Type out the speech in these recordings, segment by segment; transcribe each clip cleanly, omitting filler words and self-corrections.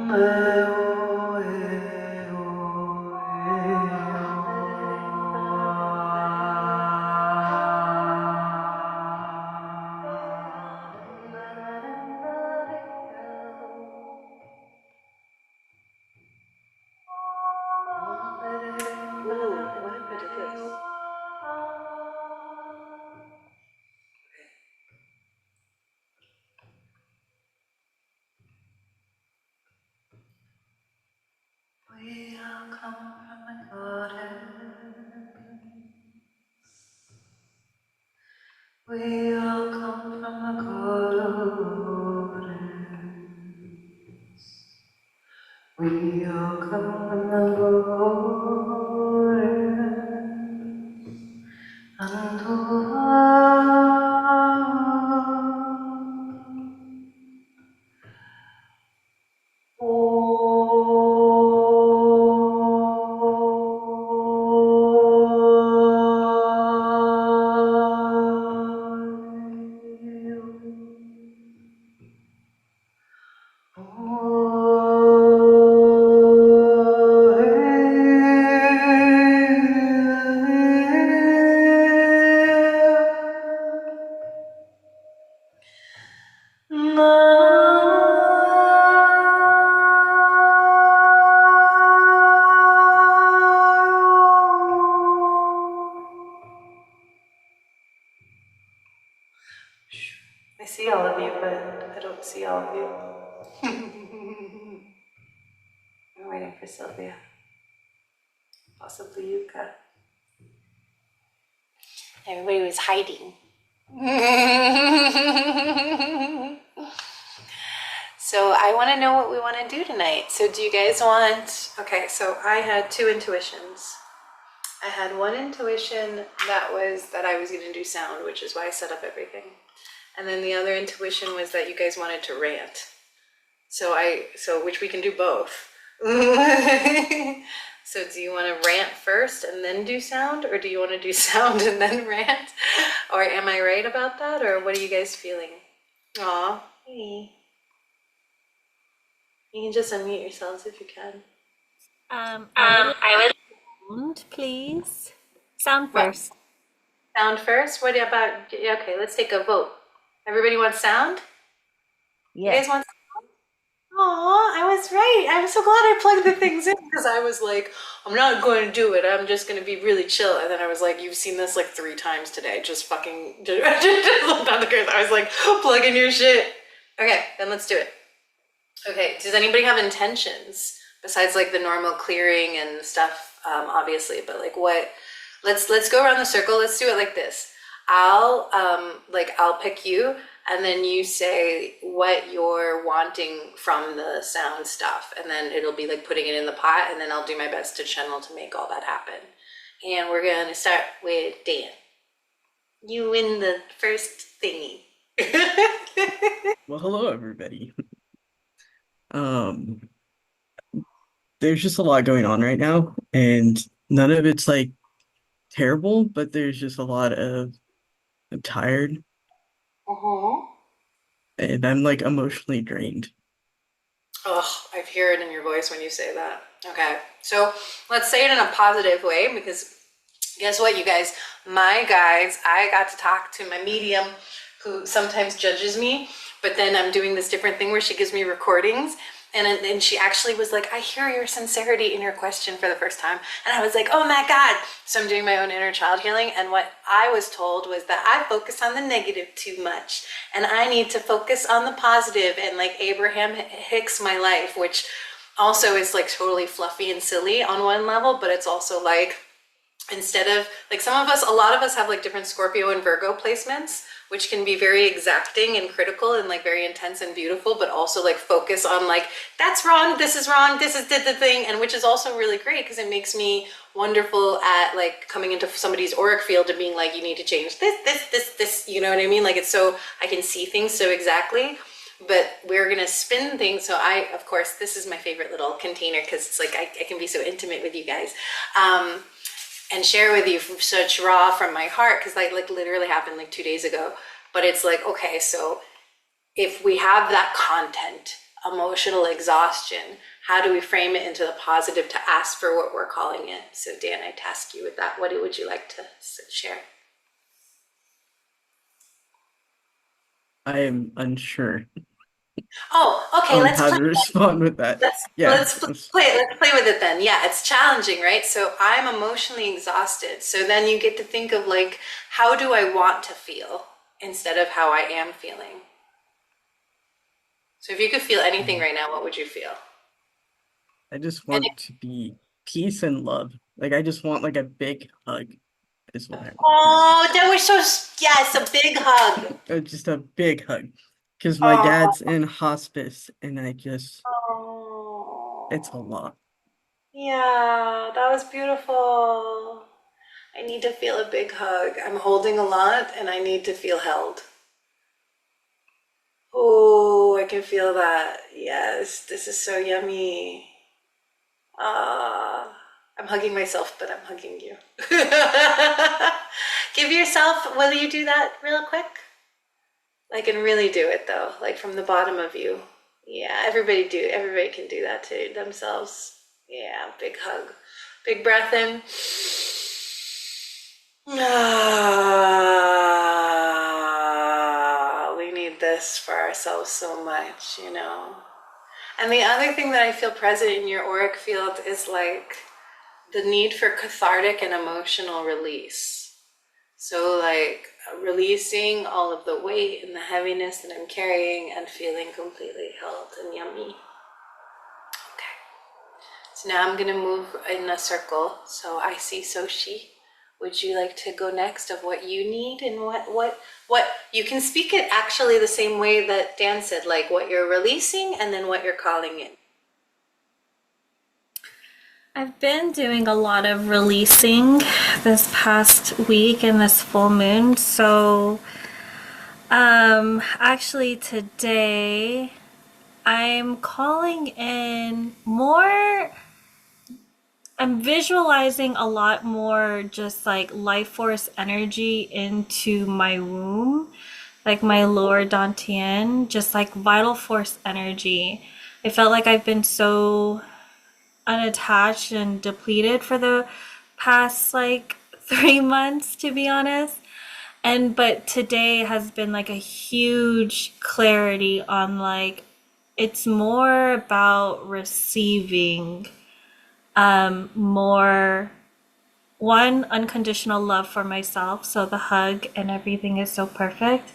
what happened to this? We all come from a goddess. We all come from a goddess. We all come from a goddess. And I see all of you, but I don't see all of you. I'm waiting for Sylvia. Possibly Yuka. Everybody was hiding. So I want to know what we want to do tonight. So do you guys want... Okay, so I had two intuitions. I had one intuition that was that I was going to do sound, which is why I set up everything. And then the other intuition was that you guys wanted to rant. So which we can do both. So do you want to rant first and then do sound? Or do you want to do sound and then rant? Or am I right about that? Or what are you guys feeling? Aw, hey. You can just unmute yourselves if you can. I would sound, please. Sound first. Sound first? What about, okay, let's take a vote. Everybody wants sound? Yes. You guys want sound? Aw, I was right. I'm so glad I plugged the things in because I was like, I'm not going to do it. I'm just going to be really chill. And then I was like, you've seen this like 3 times today. Just fucking, just looked on the curse. I was like, plug in your shit. Okay, then let's do it. Okay, does anybody have intentions besides like the normal clearing and stuff, obviously, but like what, let's go around the circle. Let's do it like this. I'll pick you and then you say what you're wanting from the sound stuff. And then it'll be like putting it in the pot and then I'll do my best to channel to make all that happen. And we're going to start with Dan. You win the first thingy. Well, hello everybody. There's just a lot going on right now, and none of it's like terrible, but there's just a lot of I'm tired and I'm like emotionally drained. Oh, I hear it in your voice when you say that. Okay, so let's say it in a positive way because guess what, you guys? My guides, I got to talk to my medium who sometimes judges me, but then I'm doing this different thing where she gives me recordings. And she actually was like, I hear your sincerity in your question for the first time. And I was like, oh my God. So I'm doing my own inner child healing. And what I was told was that I focus on the negative too much. And I need to focus on the positive and like Abraham Hicks my life, which also is like totally fluffy and silly on one level. But it's also like, instead of like some of us, a lot of us have like different Scorpio and Virgo placements, which can be very exacting and critical and like very intense and beautiful, but also like focus on like, that's wrong, this is the thing. And which is also really great because it makes me wonderful at like coming into somebody's auric field and being like, you need to change this, you know what I mean? Like it's so, I can see things so exactly, but we're gonna spin things. So of course, this is my favorite little container because it's like, I can be so intimate with you guys. And share with you from such raw from my heart because like literally happened like 2 days ago. But it's like, okay, so if we have that content emotional exhaustion, how do we frame it into the positive to ask for what we're calling it? So Dan, I task you with that. What would you like to share? I am unsure Oh, okay, on let's how play. to respond with that. Yeah. Let's play with it then. Yeah, it's challenging, right? So I'm emotionally exhausted. So then you get to think of like, how do I want to feel instead of how I am feeling? So if you could feel anything right now, what would you feel? I just And want to be peace and love. Like I just want like a big hug is what I want. oh, that was so, yes, a big hug. Just a big hug. Because my Oh, dad's in hospice and I just it's a oh, lot. yeah, that was beautiful. I need to feel a big hug. I'm holding a lot and I need to feel held. Oh, I can feel that. Yes, this is so yummy. I'm hugging myself, but I'm hugging you. Give yourself, will you do that real quick? Like, and really do it though, like from the bottom of you. Yeah, everybody can do that to themselves. Yeah, big hug. Big breath in. We need this for ourselves so much, you know. And the other thing that I feel present in your auric field is like the need for cathartic and emotional release. So like releasing all of the weight and the heaviness that I'm carrying and feeling completely held and yummy. Okay. So now I'm gonna move in a circle. So I see Soshi. Would you like to go next of what you need and what you can speak it actually the same way that Dan said, like what you're releasing and then what you're calling in. I've been doing a lot of releasing this past week and this full moon. So, actually today I'm calling in more. I'm visualizing a lot more just like life force energy into my womb, like my lower dantian, just like vital force energy. I felt like I've been so unattached and depleted for the past like 3 months, to be honest. But today has been like a huge clarity on like it's more about receiving more one unconditional love for myself, so the hug and everything is so perfect,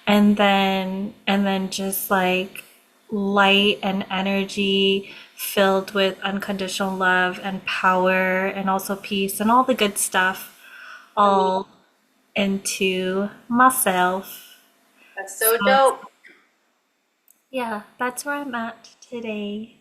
and then just like light and energy filled with unconditional love and power and also peace and all the good stuff Yummy. all into myself. That's so So dope. yeah, that's where I'm at today.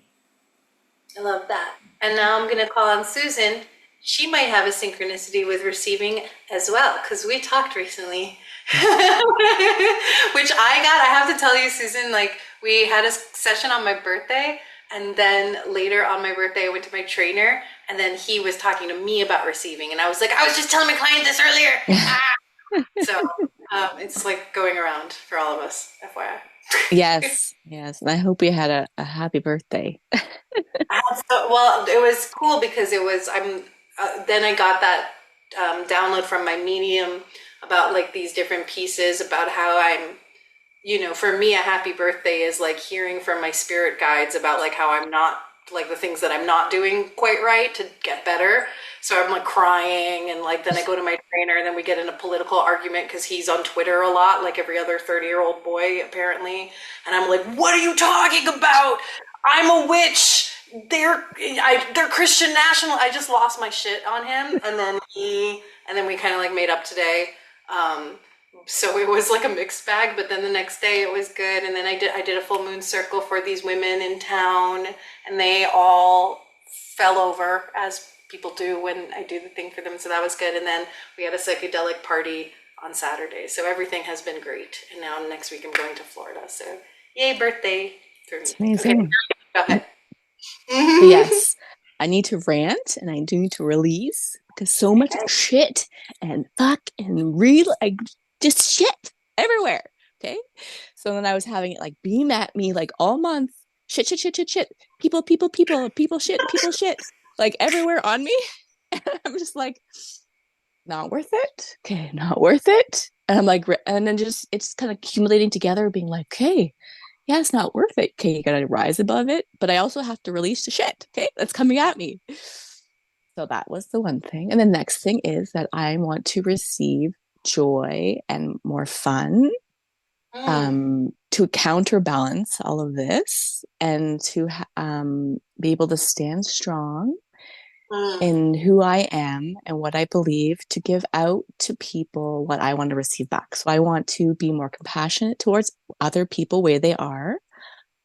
I love that. And now I'm gonna call on Susan. She might have a synchronicity with receiving as well, because we talked recently. Which I have to tell you, Susan, like we had a session on my birthday, and then later on my birthday, I went to my trainer, and then he was talking to me about receiving, and I was like, I was just telling my client this earlier. So it's like going around for all of us, FYI. Yes, yes. And I hope you had a happy birthday. Well, it was cool because it was then I got that download from my medium about like these different pieces about how for me, a happy birthday is like hearing from my spirit guides about like how I'm not like the things that I'm not doing quite right to get better. So I'm like crying, and like then I go to my trainer and then we get in a political argument because he's on Twitter a lot, like every other 30-year-old boy apparently. And I'm like, what are you talking about? I'm a witch. They're Christian national. I just lost my shit on him, and then we kind of like made up today. Um, so it was like a mixed bag, but then the next day it was good. And then I did a full moon circle for these women in town, and they all fell over as people do when I do the thing for them. So that was good. And then we had a psychedelic party on Saturday. So everything has been great. And now next week I'm going to Florida. So yay, birthday for me. It's Okay, amazing. go ahead. But yes, I need to rant and I do need to release because so much shit and fuck and real, like just shit everywhere. Okay. So then I was having it like beam at me like all month. shit, shit, shit, shit, shit, people, people, people, shit, like everywhere on me. And I'm just like, not worth it. Okay, not worth it. And I'm like, and then just it's kind of accumulating together, being like, okay, yeah, it's not worth it. Okay, you gotta rise above it, but I also have to release the shit. Okay, that's coming at me. So that was the one thing. And the next thing is that I want to receive joy and more fun, Mm, to counterbalance all of this and to be able to stand strong mm, in who I am and what I believe, to give out to people what I want to receive back. So I want to be more compassionate towards other people where they are.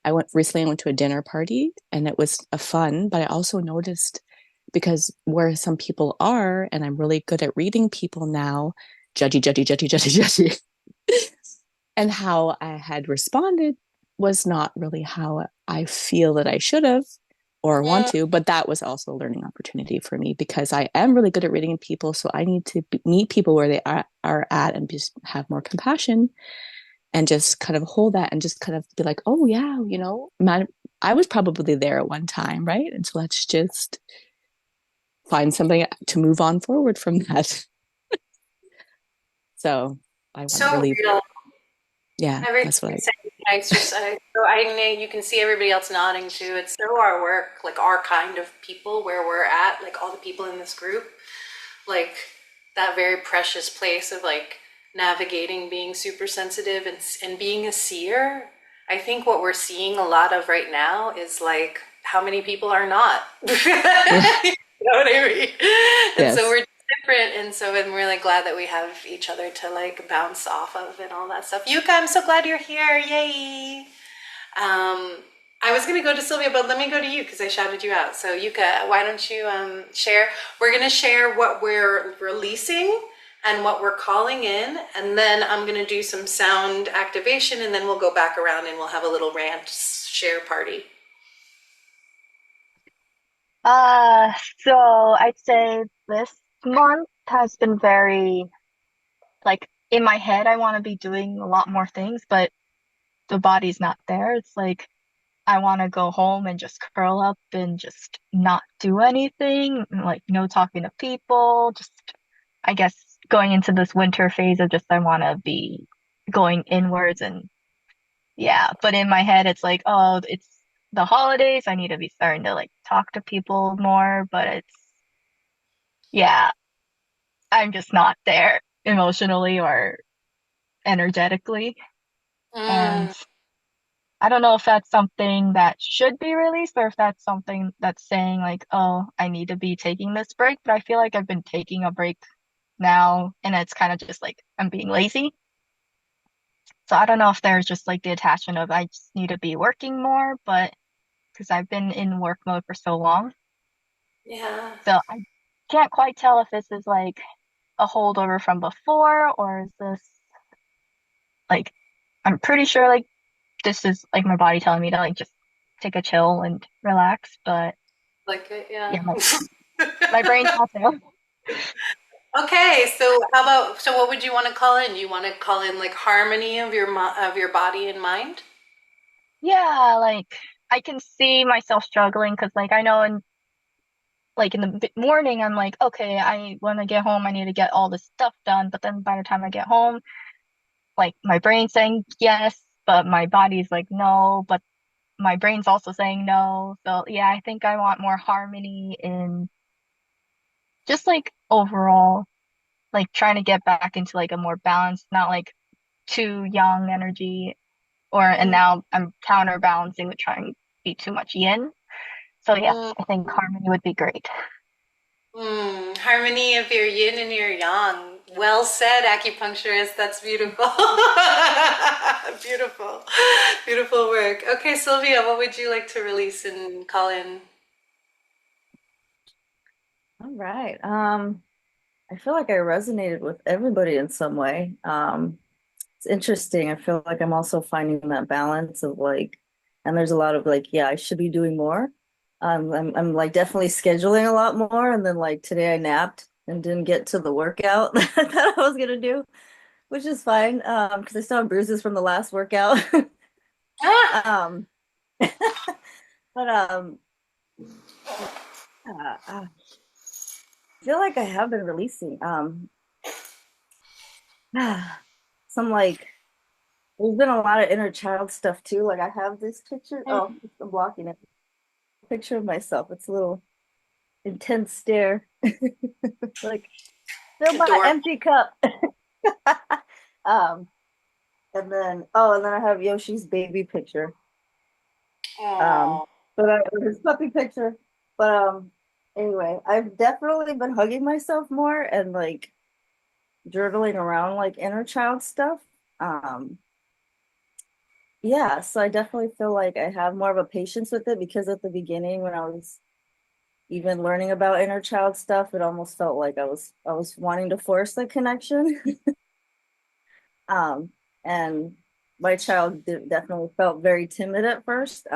I went to a dinner party and it was a fun, but I also noticed, because where some people are, and I'm really good at reading people now, judgy, judgy, judgy, judgy, judgy, and how I had responded was not really how I feel that I should have or want mm, to. But that was also a learning opportunity for me, because I am really good at reading people. So I need to meet people where they are at and just have more compassion and just kind of hold that and just kind of be like, oh, yeah, man, I was probably there at one time. Right. And so let's just find something to move on forward from that. So I want to so really, real. yeah, Everything that's what you're I, saying, exercise. So I know you can see everybody else nodding too. It's so our work, like our kind of people, where we're at, like all the people in this group, like that very precious place of like navigating being super sensitive and being a seer. I think what we're seeing a lot of right now is like how many people are not. You know what I mean? And so yes. we're different, and so I'm really glad that we have each other to like bounce off of and all that stuff. Yuka, I'm so glad you're here. Yay. I was gonna go to Sylvia, but let me go to you because I shouted you out. So Yuka, why don't you share? We're gonna share what we're releasing and what we're calling in, and then I'm gonna do some sound activation, and then we'll go back around and we'll have a little rant share party. Uh, so I'd say this month has been very, like, in my head, I want to be doing a lot more things, but the body's not there. It's like I want to go home and just curl up and just not do anything, like no talking to people, just I guess going into this winter phase of just I want to be going inwards and yeah, but in my head it's like, oh, it's the holidays. I need to be starting to like talk to people more, but it's yeah, I'm just not there emotionally or energetically. And Mm, I don't know if that's something that should be released or if that's something that's saying like, oh, I need to be taking this break. But I feel like I've been taking a break now and it's kind of just like I'm being lazy. So I don't know if there's just like the attachment of I just need to be working more, but because I've been in work mode for so long. yeah. So I can't quite tell if this is like a holdover from before or is this like I'm pretty sure like this is like my body telling me to like just take a chill and relax, but Like it, yeah, yeah. my brain's not there. Okay, so how about so what would you want to call in? You want to call in like harmony of of your body and mind? Yeah, like I can see myself struggling because like I know in like in the morning I'm like, okay, I when I get home I need to get all this stuff done, but then by the time I get home, like my brain's saying yes, but my body's like no, but my brain's also saying no. So yeah, I think I want more harmony in just like overall, like trying to get back into like a more balanced, not like too young energy or and now I'm counterbalancing with trying to be too much yin. So yes, Mm, I think harmony would be great. harmony of your yin and your yang. Well said, acupuncturist. That's beautiful. Beautiful. Beautiful work. Okay, Sylvia, what would you like to release and call in? All right. I feel like I resonated with everybody in some way. It's interesting. I feel like I'm also finding that balance of like, and there's a lot of like, yeah, I should be doing more. I'm like definitely scheduling a lot more. And then like today I napped and didn't get to the workout that I thought I was gonna do, which is fine. Because I still have bruises from the last workout. Ah, Um, But I feel like I have been releasing some like there's been a lot of inner child stuff too. Like I have this picture. Oh, I'm blocking it. Picture of myself. It's a little intense stare. Like fill my Adorable. empty cup. um, and then I have Yoshi's baby picture. Um, Aww. but his puppy picture. But anyway, I've definitely been hugging myself more and like journaling around like inner child stuff. Um, yeah, so I definitely feel like I have more of a patience with it because at the beginning when I was even learning about inner child stuff, it almost felt like I was wanting to force the connection. Um, and my child definitely felt very timid at first.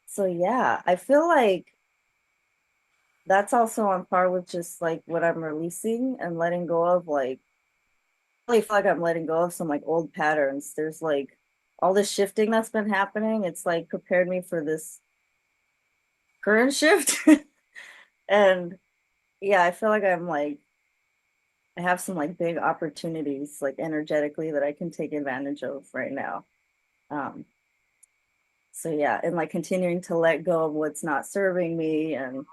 So yeah, I feel like that's also on par with just like what I'm releasing and letting go of like I really feel like I'm letting go of some like old patterns. There's like all this shifting that's been happening. It's like prepared me for this current shift. And yeah, I feel like I have some like big opportunities like energetically that I can take advantage of right now. Um, so yeah, and like continuing to let go of what's not serving me and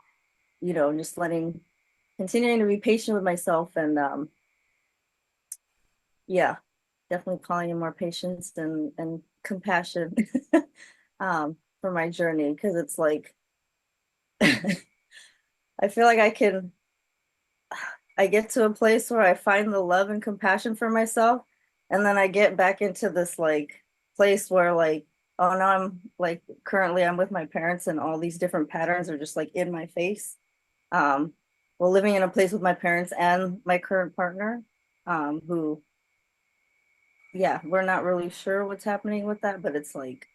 just continuing to be patient with myself and yeah, definitely calling in more patience and compassion for my journey because it's like I feel like I get to a place where I find the love and compassion for myself, and then I get back into this like place where like, oh no, I'm like currently I'm with my parents and all these different patterns are just like in my face. Um, well, living in a place with my parents and my current partner, who, yeah, we're not really sure what's happening with that, but it's like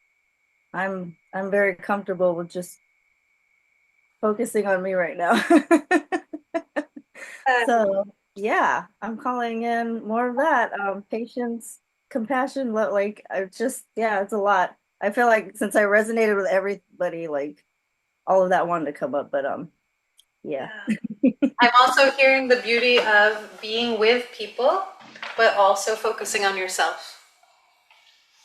I'm very comfortable with just focusing on me right now. So yeah, I'm calling in more of that. Patience, compassion, like I just yeah, it's a lot. I feel like since I resonated with everybody, like all of that wanted to come up, but yeah. I'm also hearing the beauty of being with people, but also focusing on yourself.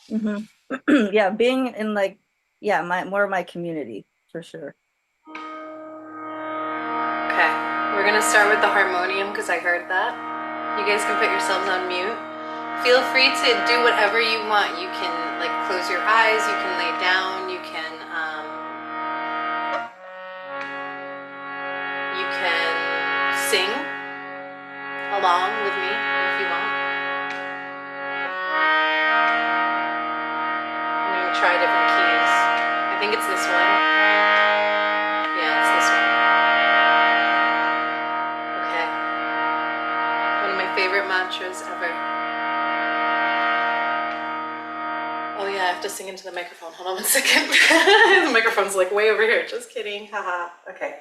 Hmm. Yeah, being in like yeah, my more of my community for sure. Okay, we're gonna start with the harmonium because I heard that. You guys can put yourselves on mute. Feel free to do whatever you want. You can like close your eyes, you can lay down, you can sing along with me if you want. I'm gonna try different keys. I think it's this one. Yeah, it's this one. Okay. One of my favorite mantras ever. Oh yeah, I have to sing into the microphone. Hold on one second. The microphone's like way over here. Just kidding. Haha. Okay.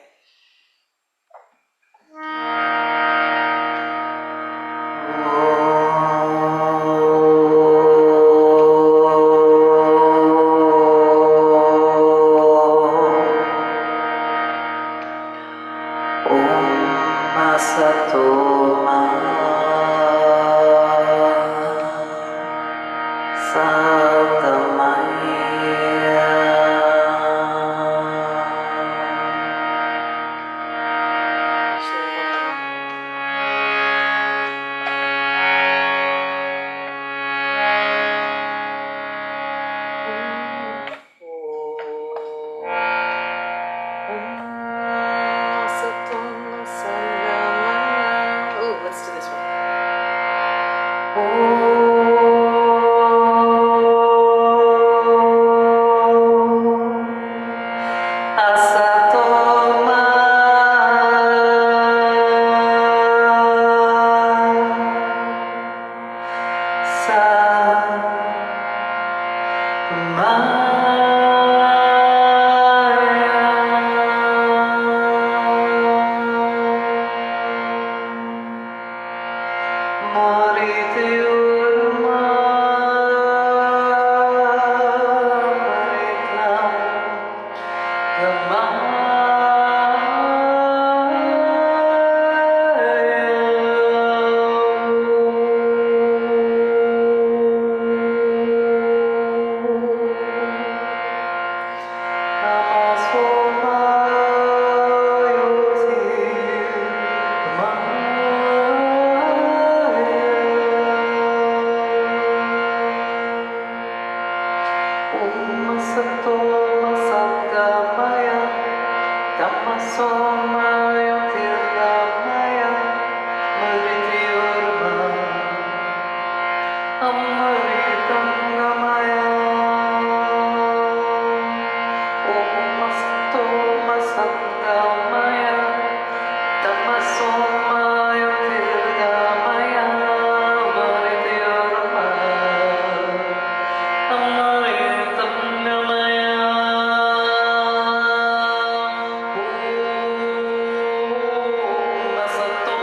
Oh, let's do this one. Om Sato Sagamaya Tamasomaya Tirgamaya Mrityurma Amritam Gamaya Om Sato Sagamaya Tamasomaya Tirgamaya Mrityurma Amritam Gamaya Om Sato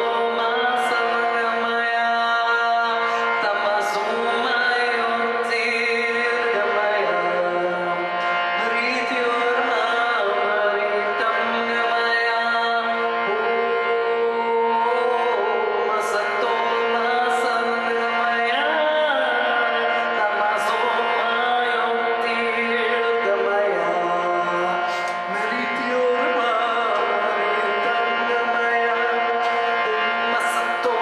Sagamaya Tamasomaya Tirgamaya Mrityurma Amritam Gamaya Om Sato Sagamaya Tamasomaya Tirgamaya Mrityurma Amritam Gamaya Om Sato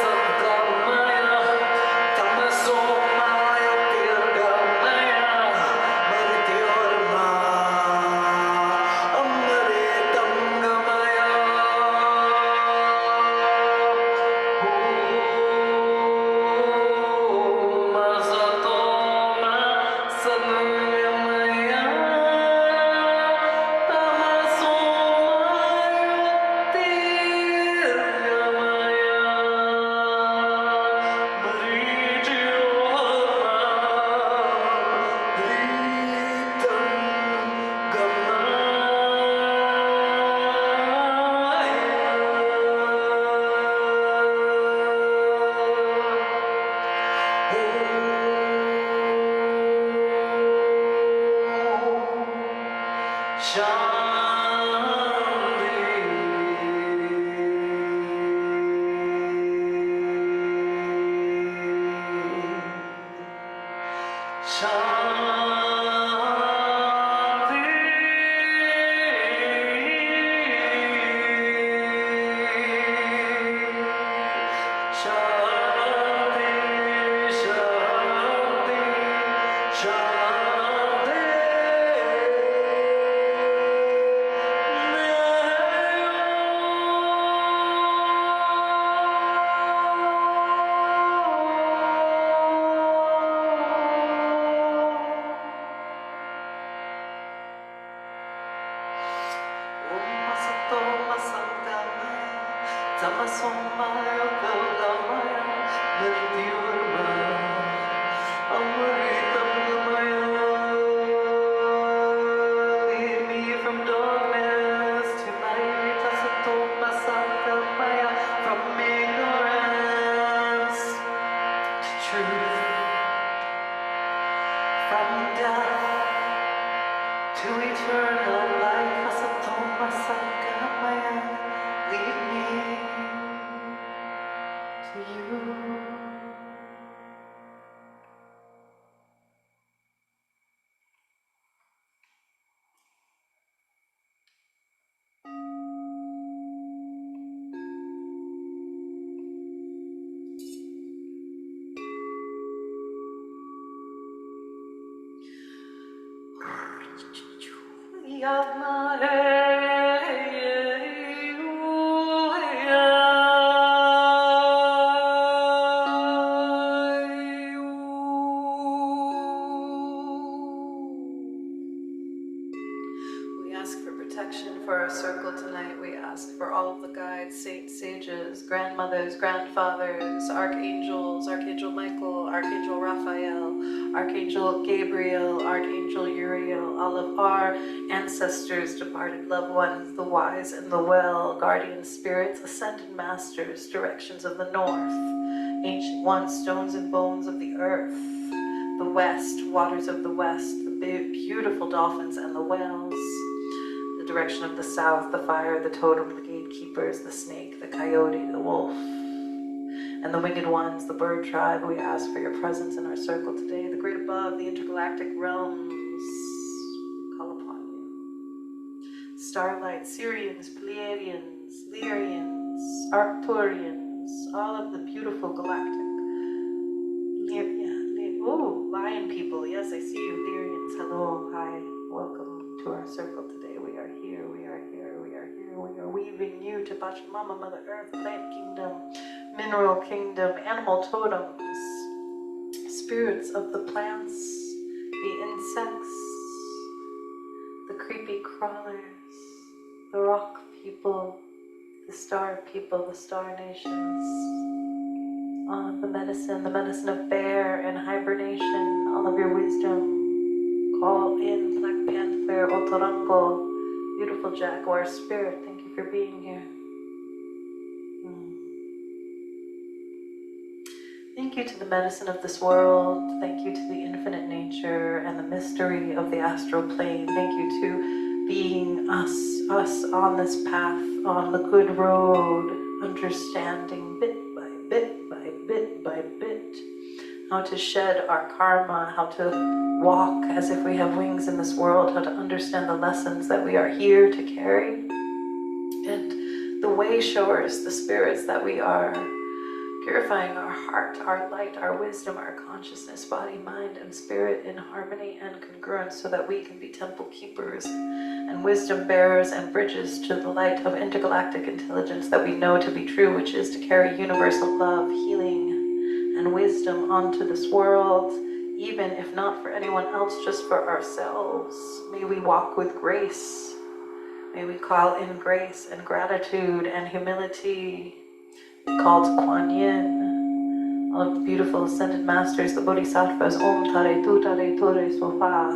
Sagamaya Tamasomaya Tirgamaya Mrityurma Amritam Gamaya Om Sato Sagamaya Tamasomaya Tamasomaya Kalgamaya Mrityurma Amritam Gamaya. Lead me from darkness to light, Asatoma Sagamaya, from ignorance to truth, from death to eternal life, Asatoma Sagamaya. Lead me to you. We ask for protection for our circle tonight. We ask for all of the guides, saints, sages, grandmothers, grandfathers, archangels, Archangel Michael, Archangel Raphael, Archangel Gabriel, Archangel Uriel, all of our ancestors, departed loved ones, the wise and the well, guardian spirits, ascended masters, directions of the north, ancient ones, stones and bones of the earth, the west, waters of the west, the beautiful dolphins and the whales, the direction of the south, the fire, the totem, the gatekeepers, the snake, the coyote, the wolf, and the winged ones, the bird tribe. We ask for your presence in our circle today, the great above, the intergalactic realms. We call upon you. Starlight, Syrians, Pleiadians, Lyrians, Arcturians, all of the beautiful galactic. Ooh, lion people. Yes, I see you, Lyrians. into our circle today. We are here, we are here, we are here. We are weaving you to Pachamama, Mother Earth, Plant Kingdom, Mineral Kingdom, Animal Totems, spirits of the plants, the insects, the creepy crawlers, the rock people, the star nations, all of the medicine of bear and hibernation, all of your wisdom. Call in Black Panther, Otorango, beautiful jaguar spirit. Thank you for being here. Thank you to the medicine of this world. Thank you to the infinite nature and the mystery of the astral plane. Thank you to being us on this path, on the good road, understanding bit by bit by bit by bit, how to shed our karma, how to walk as if we have wings in this world, how to understand the lessons that we are here to carry, and the way showers, the spirits that we are, purifying our heart, our light, our wisdom, our consciousness, body, mind, and spirit in harmony and congruence so that we can be temple keepers and wisdom bearers and bridges to the light of intergalactic intelligence that we know to be true, which is to carry universal love, healing, and wisdom onto this world, even if not for anyone else, just for ourselves. May we walk with grace. May we call in grace and gratitude and humility. We call to Kuan Yin, all of the beautiful ascended masters, the bodhisattvas, Om Tare Tu Tare Tore Soha,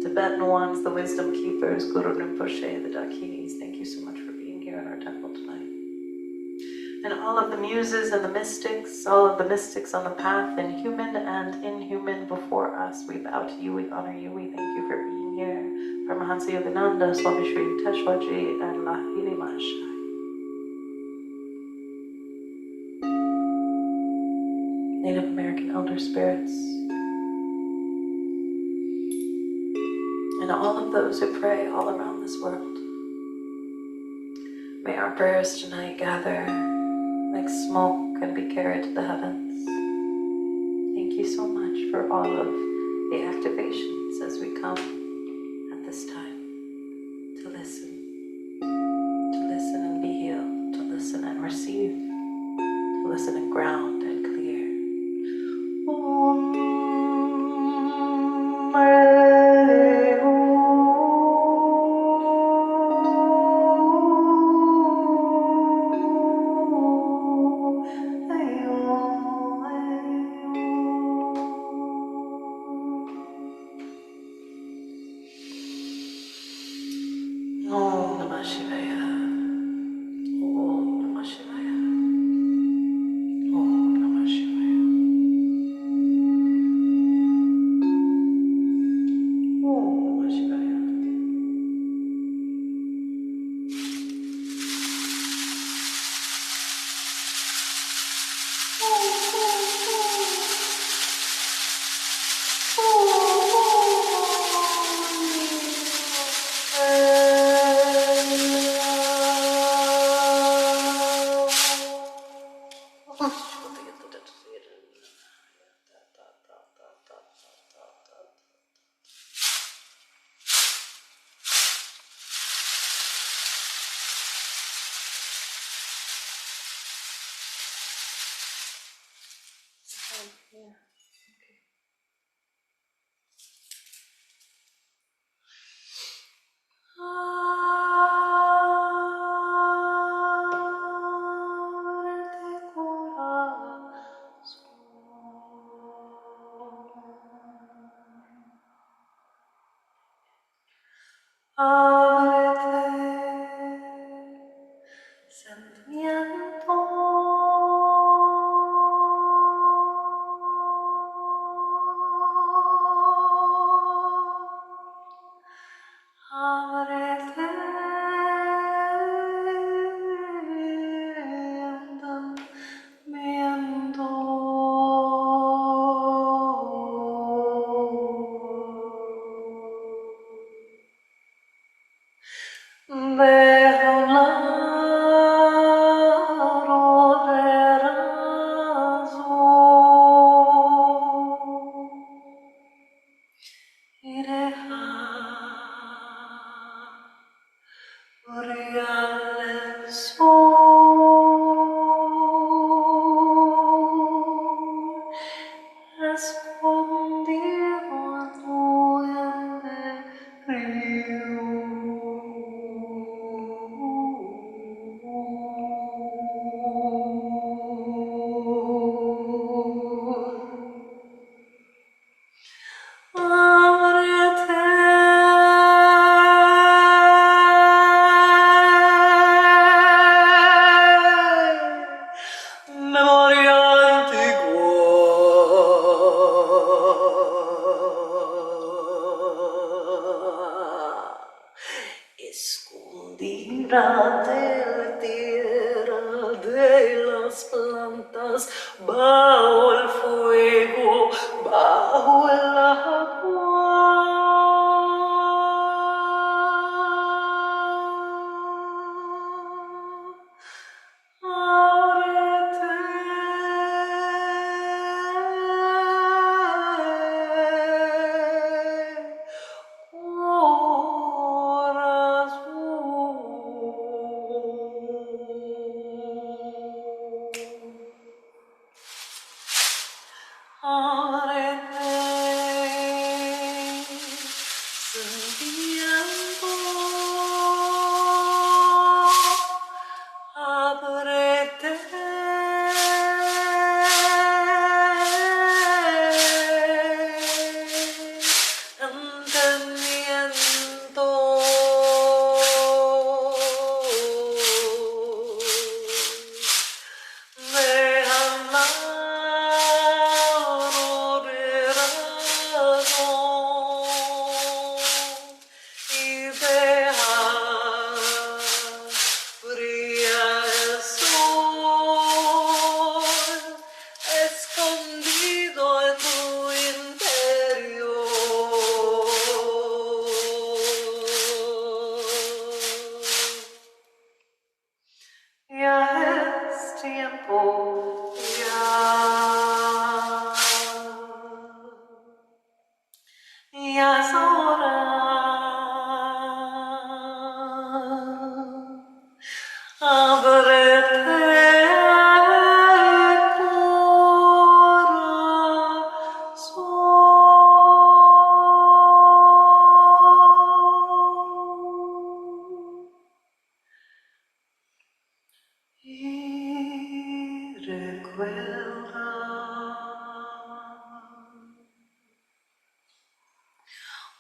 Tibetan ones, the wisdom keepers, Guru Rinpoche, the Dakinis. Thank you so much for being here in our temple tonight. And all of the muses and the mystics, all of the mystics on the path, in human and inhuman before us, we bow to you, we honor you, we thank you for being here. Paramahansa Yogananda, Swami Shri Teshwaji, and Lahiri Mahashai. Native American elder spirits, and all of those who pray all around this world. May our prayers tonight gather like smoke and be carried to the heavens. Thank you so much for all of the activations as we come at this time to listen and be healed, to listen and receive, to listen and ground and clear. Om Namah Shivaya. Om Namah Shivaya. Om Namah Shivaya. Om Namah Shivaya. de la tierra, de las plantas, bajo el fuego, bajo el agua.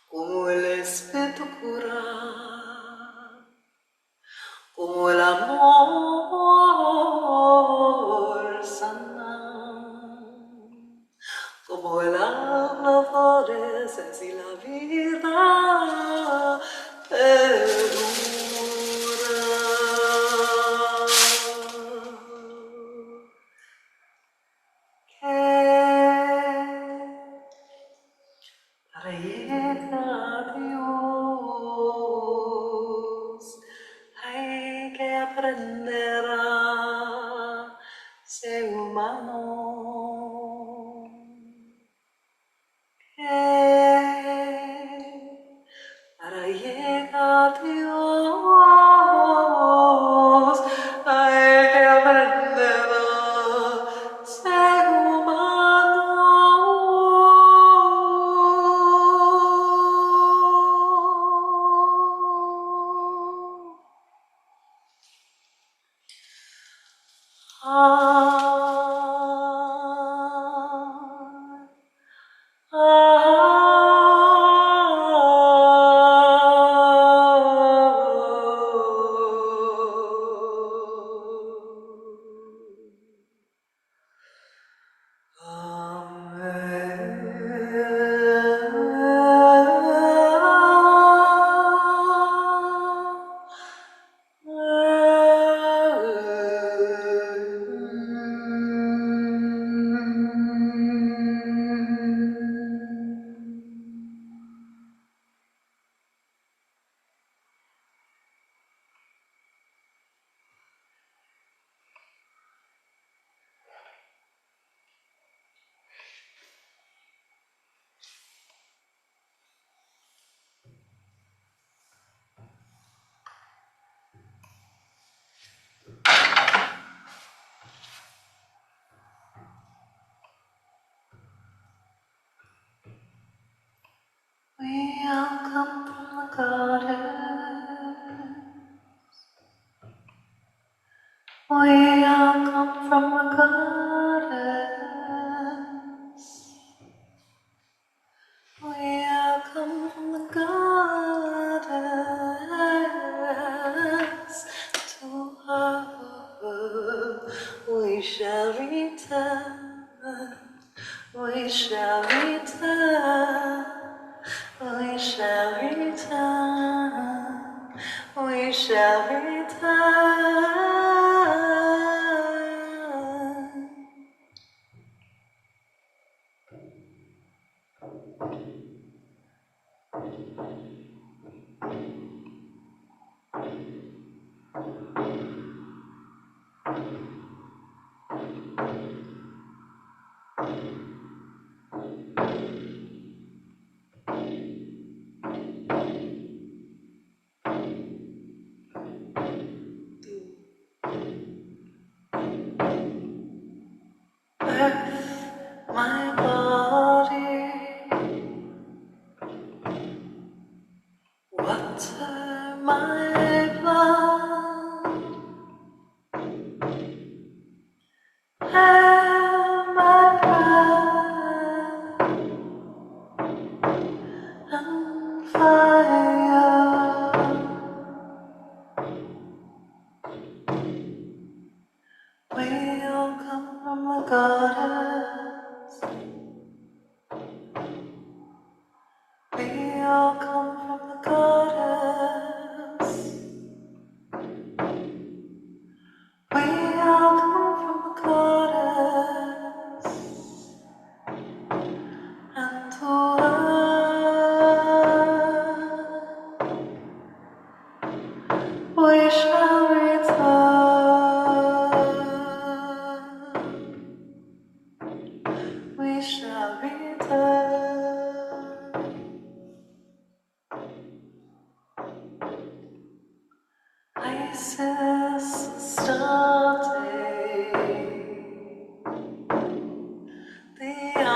Como el espeto cura, como el amor sana, como el agua florece si la vida perdura. Para llegar a Dios hay que aprender a ser humano. Para llegar a Dios hay que aprender a ser humano. My body, water my blood, air my breath, and fire. We all come from the goddess. We all come from the goddess. We all come from the goddess. And to earth we shall return. We shall return. Isis starting the Amakate,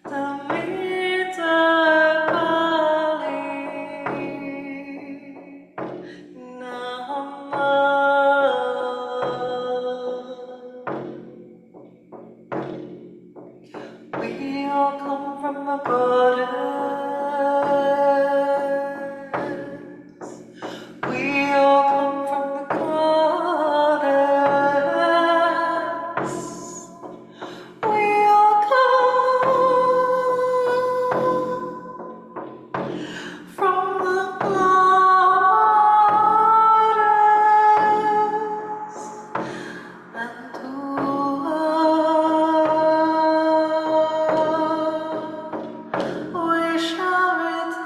the Mitakali, Nama. We all come from the goddess. We all come from the goddess. We all come from the goddess. And to earth we shall return.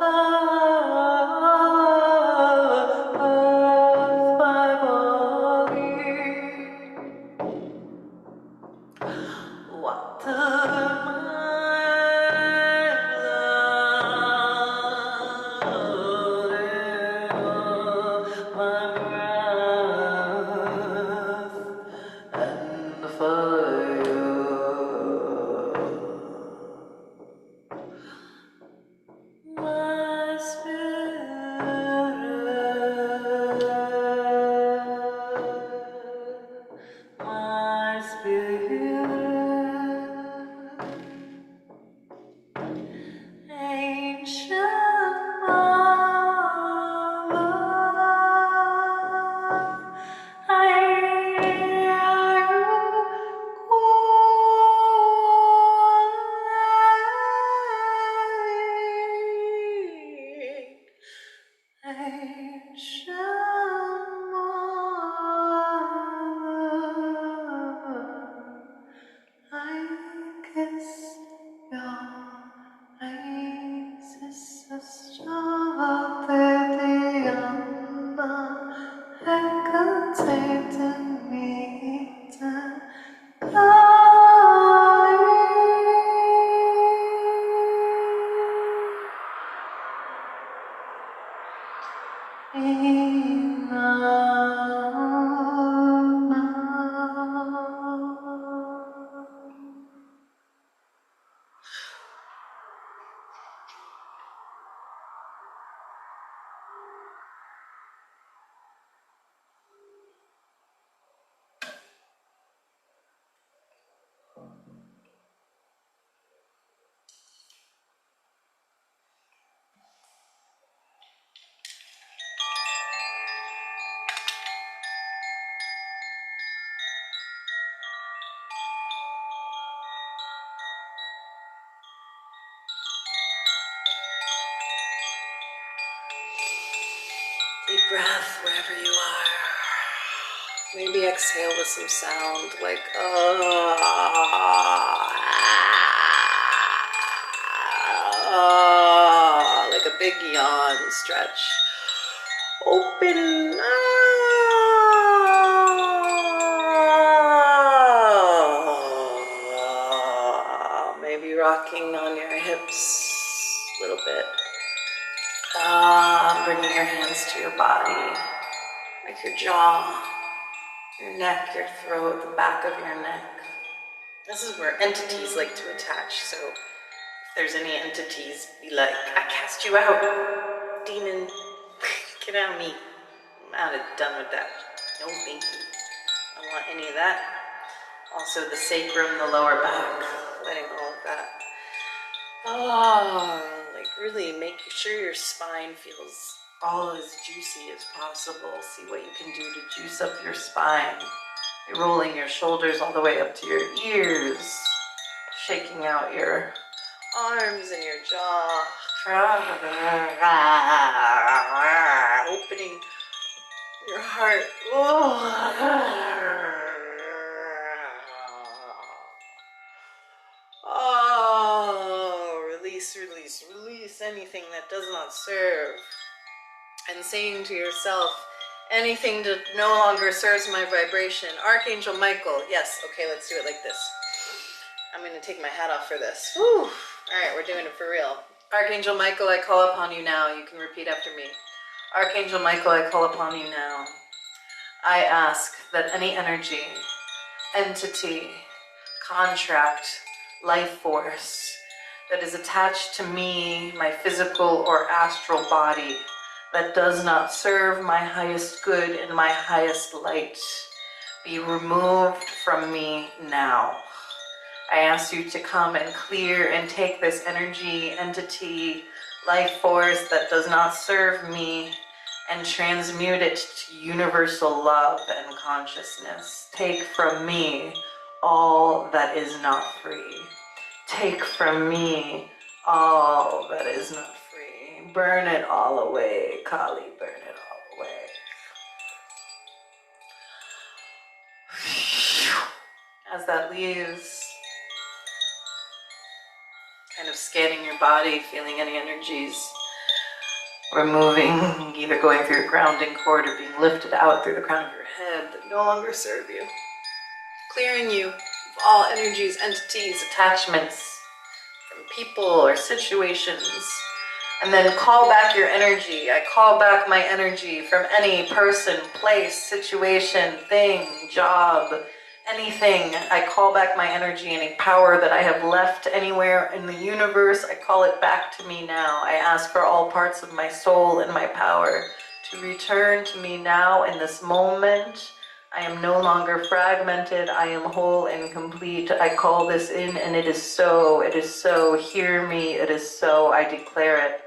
Earth my body, water my blood, air my breath, and fire. My spirit, ancient mother, I ancient mother, I kiss your Isis sister, Tatiana, Hecate, Meeta, Deep breath wherever you are. Maybe exhale with some sound, like like a big yawn stretch. Open. Maybe rocking on your hips a little bit. Bringing your hands to your body, like your jaw, your neck, your throat, the back of your neck. This is where entities like to attach, so if there's any entities, be like, I cast you out, demon, get out of me. I'm done with that. No, thank you. I don't want any of that. Also the sacrum, the lower back, letting all of that. Like really make sure your spine feels all as juicy as possible. See what you can do to juice up your spine. You're rolling your shoulders all the way up to your ears, shaking out your arms and your jaw, opening your heart. Release, release, release anything that does not serve. And saying to yourself, anything that no longer serves my vibration. Archangel Michael, yes, okay, let's do it like this. I'm going to take my hat off for this. Whew. All right, we're doing it for real. Archangel Michael, I call upon you now. You can repeat after me. Archangel Michael, I call upon you now. I ask that any energy, entity, contract, life force that is attached to me, my physical or astral body, that does not serve my highest good and my highest light, be removed from me now. I ask you to come and clear and take this energy, entity, life force that does not serve me and transmute it to universal love and consciousness. Take from me all that is not free. Take from me all that is not free. Burn it all away, Kali, burn it all away. As that leaves, kind of scanning your body, feeling any energies removing, either going through your grounding cord or being lifted out through the crown of your head that no longer serve you. Clearing you of all energies, entities, attachments from people or situations. And then call back your energy. I call back my energy from any person, place, situation, thing, job, anything. I call back my energy, any power that I have left anywhere in the universe. I call it back to me now. I ask for all parts of my soul and my power to return to me now in this moment. I am no longer fragmented. I am whole and complete. I call this in, and it is so. It is so. Hear me. It is so. I declare it.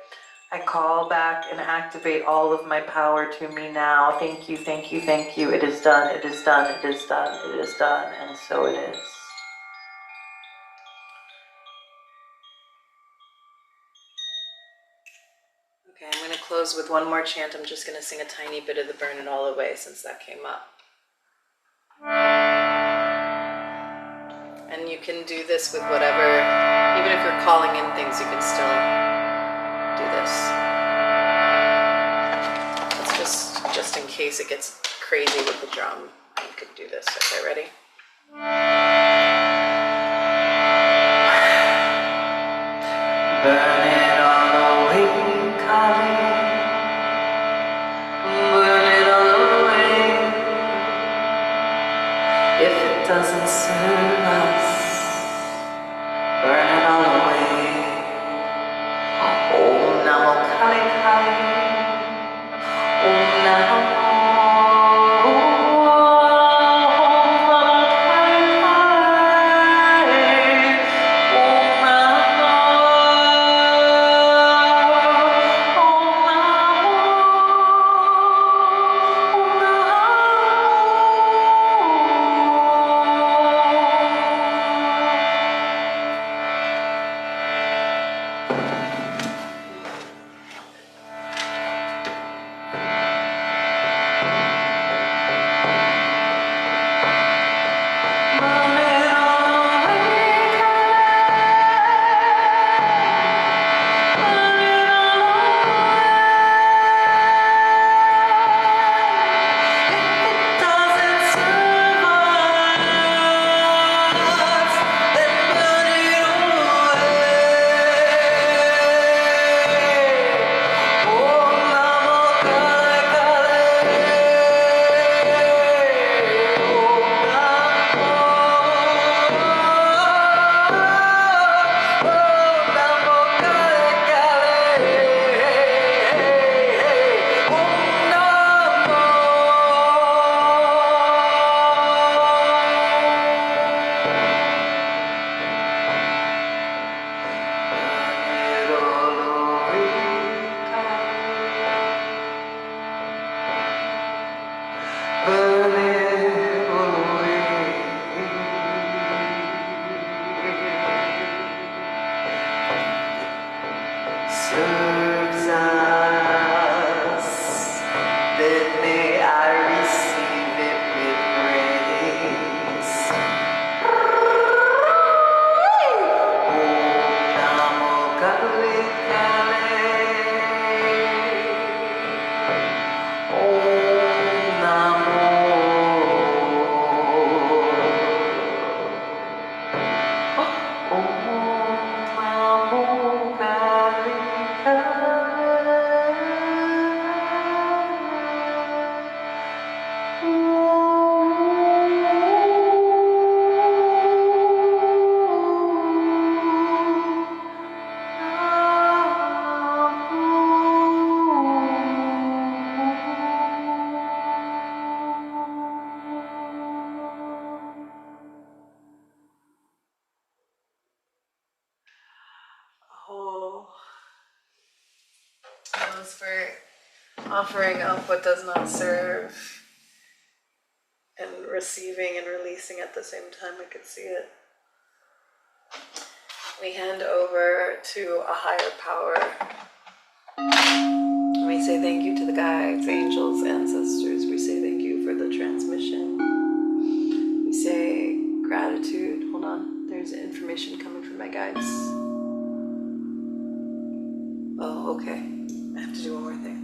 I call back and activate all of my power to me now. Thank you, thank you, thank you. It is done, it is done, it is done, it is done, and so it is. Okay, I'm going to close with one more chant. I'm just going to sing a tiny bit of the Burn It All Away since that came up. And you can do this with whatever, even if you're calling in things, you can still do this. It's just in case it gets crazy with the drum, you could do this. Okay, ready? Burn it all away, Kali. Burn it all away. If it doesn't serve us, burn it all away. Om Namo Kali Kali. Om Namo. angels, for offering up what does not serve and receiving and releasing at the same time. I could see it. We hand over to a higher power. We say thank you to the guides, angels, ancestors. We say thank you for the transmission. We say gratitude. Hold on, there's information coming from my guides. Oh, okay. I have to do one more thing.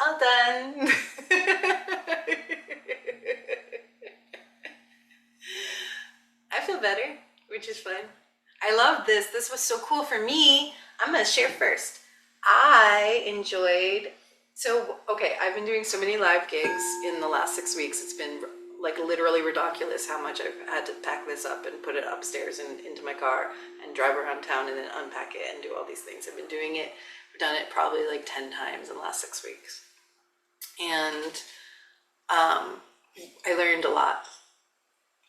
All done. I feel better, which is fun. I love this. This was so cool for me. I'm gonna share first. I enjoyed, okay, I've been doing so many live gigs in the last 6 weeks. It's been like literally ridiculous how much I've had to pack this up and put it upstairs and into my car and drive around town and then unpack it and do all these things. I've been doing it, I've done it probably like 10 times in the last 6 weeks. And I learned a lot.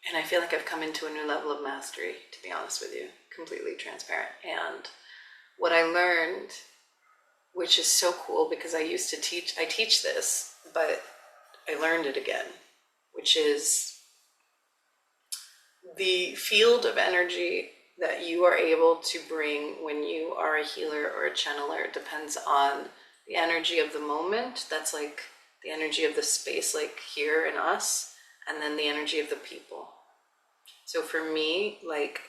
And I feel like I've come into a new level of mastery, to be honest with you, completely transparent. And what I learned, which is so cool because I teach this, but I learned it again, which is the field of energy that you are able to bring when you are a healer or a channeler depends on the energy of the moment. That's like the energy of the space, like here in us, and then the energy of the people. So for me, like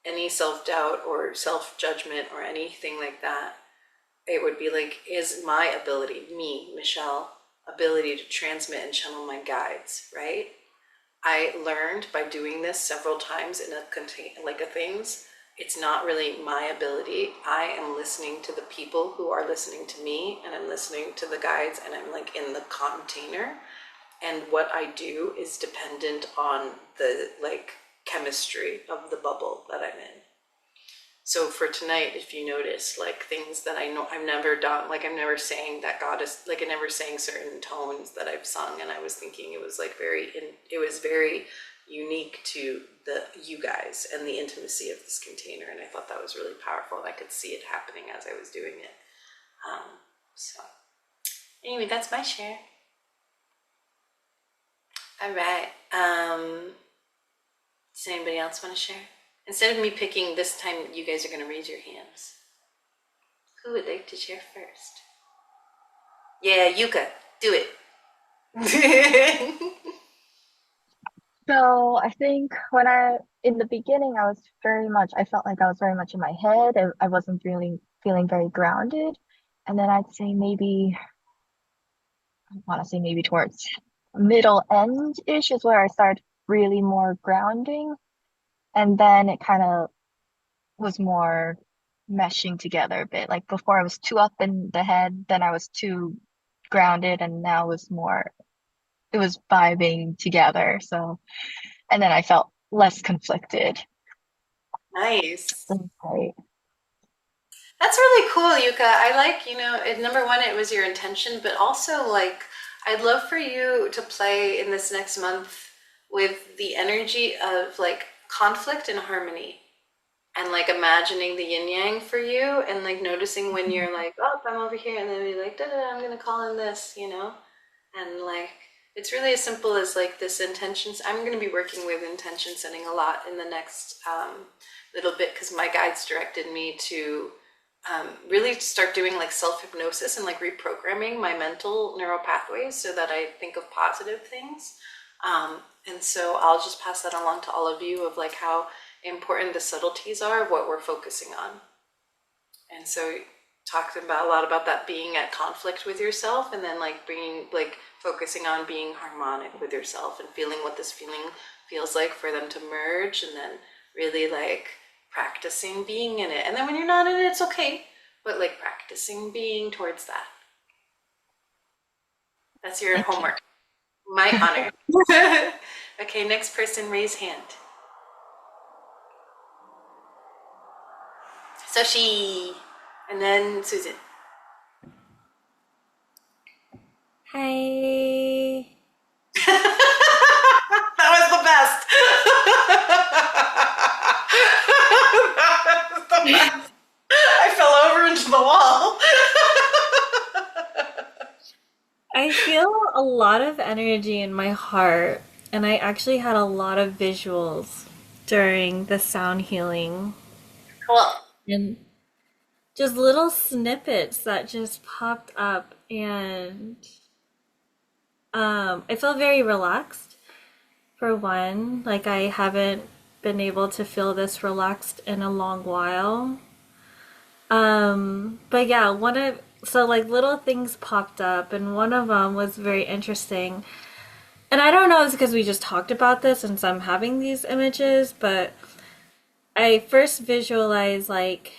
any self-doubt or self-judgment or anything like that, it would be like, is my ability, me, Michelle, ability to transmit and channel my guides, right? I learned by doing this several times in a things, it's not really my ability. I am listening to the people who are listening to me, and I'm listening to the guides, and I'm like in the container. And what I do is dependent on the like chemistry of the bubble that I'm in. So for tonight, if you notice, like things that I know I've never done, like I'm never saying that God is, like I never sang certain tones that I've sung, and I was thinking it was like it was very unique to you guys and the intimacy of this container, and I thought that was really powerful, and I could see it happening as I was doing it. So anyway, that's my share. All right. Does anybody else want to share? Instead of me picking this time, you guys are going to raise your hands. Who would like to share first? Yeah, Yuka, do it. So I think in the beginning, I felt like I was very much in my head. I wasn't really feeling very grounded. And then I'd say I want to say maybe towards middle end-ish is where I started really more grounding. And then it kind of was more meshing together a bit. Like before I was too up in the head, then I was too grounded, and now it was vibing together. So, and then I felt less conflicted. Nice. Right. That's really cool, Yuka. I like, number one, it was your intention, but also like, I'd love for you to play in this next month with the energy of like conflict and harmony, and like imagining the yin yang for you, and like noticing when you're like, oh, I'm over here, and then be like, da da, I'm gonna call in this. And like, it's really as simple as like this intentions. I'm gonna be working with intention setting a lot in the next little bit, because my guides directed me to really start doing like self-hypnosis and like reprogramming my mental neural pathways so that I think of positive things. And so I'll just pass that along to all of you of like how important the subtleties are of what we're focusing on. And so talked about a lot about that being at conflict with yourself, and then like focusing on being harmonic with yourself and feeling what this feeling feels like for them to merge, and then really like practicing being in it. And then when you're not in it, it's okay, but like practicing being towards that. That's your Thank you. homework. My honor. Okay, next person, raise hand. Soshi, and then Susan. Hi. That was the best. That was the best. I fell over into the wall. I feel a lot of energy in my heart, and I actually had a lot of visuals during the sound healing, Cool. and just little snippets that just popped up, and I felt very relaxed for one. Like I haven't been able to feel this relaxed in a long while. But yeah, so like little things popped up, and one of them was very interesting. And I don't know if it's because we just talked about this and so I'm having these images, but I first visualized like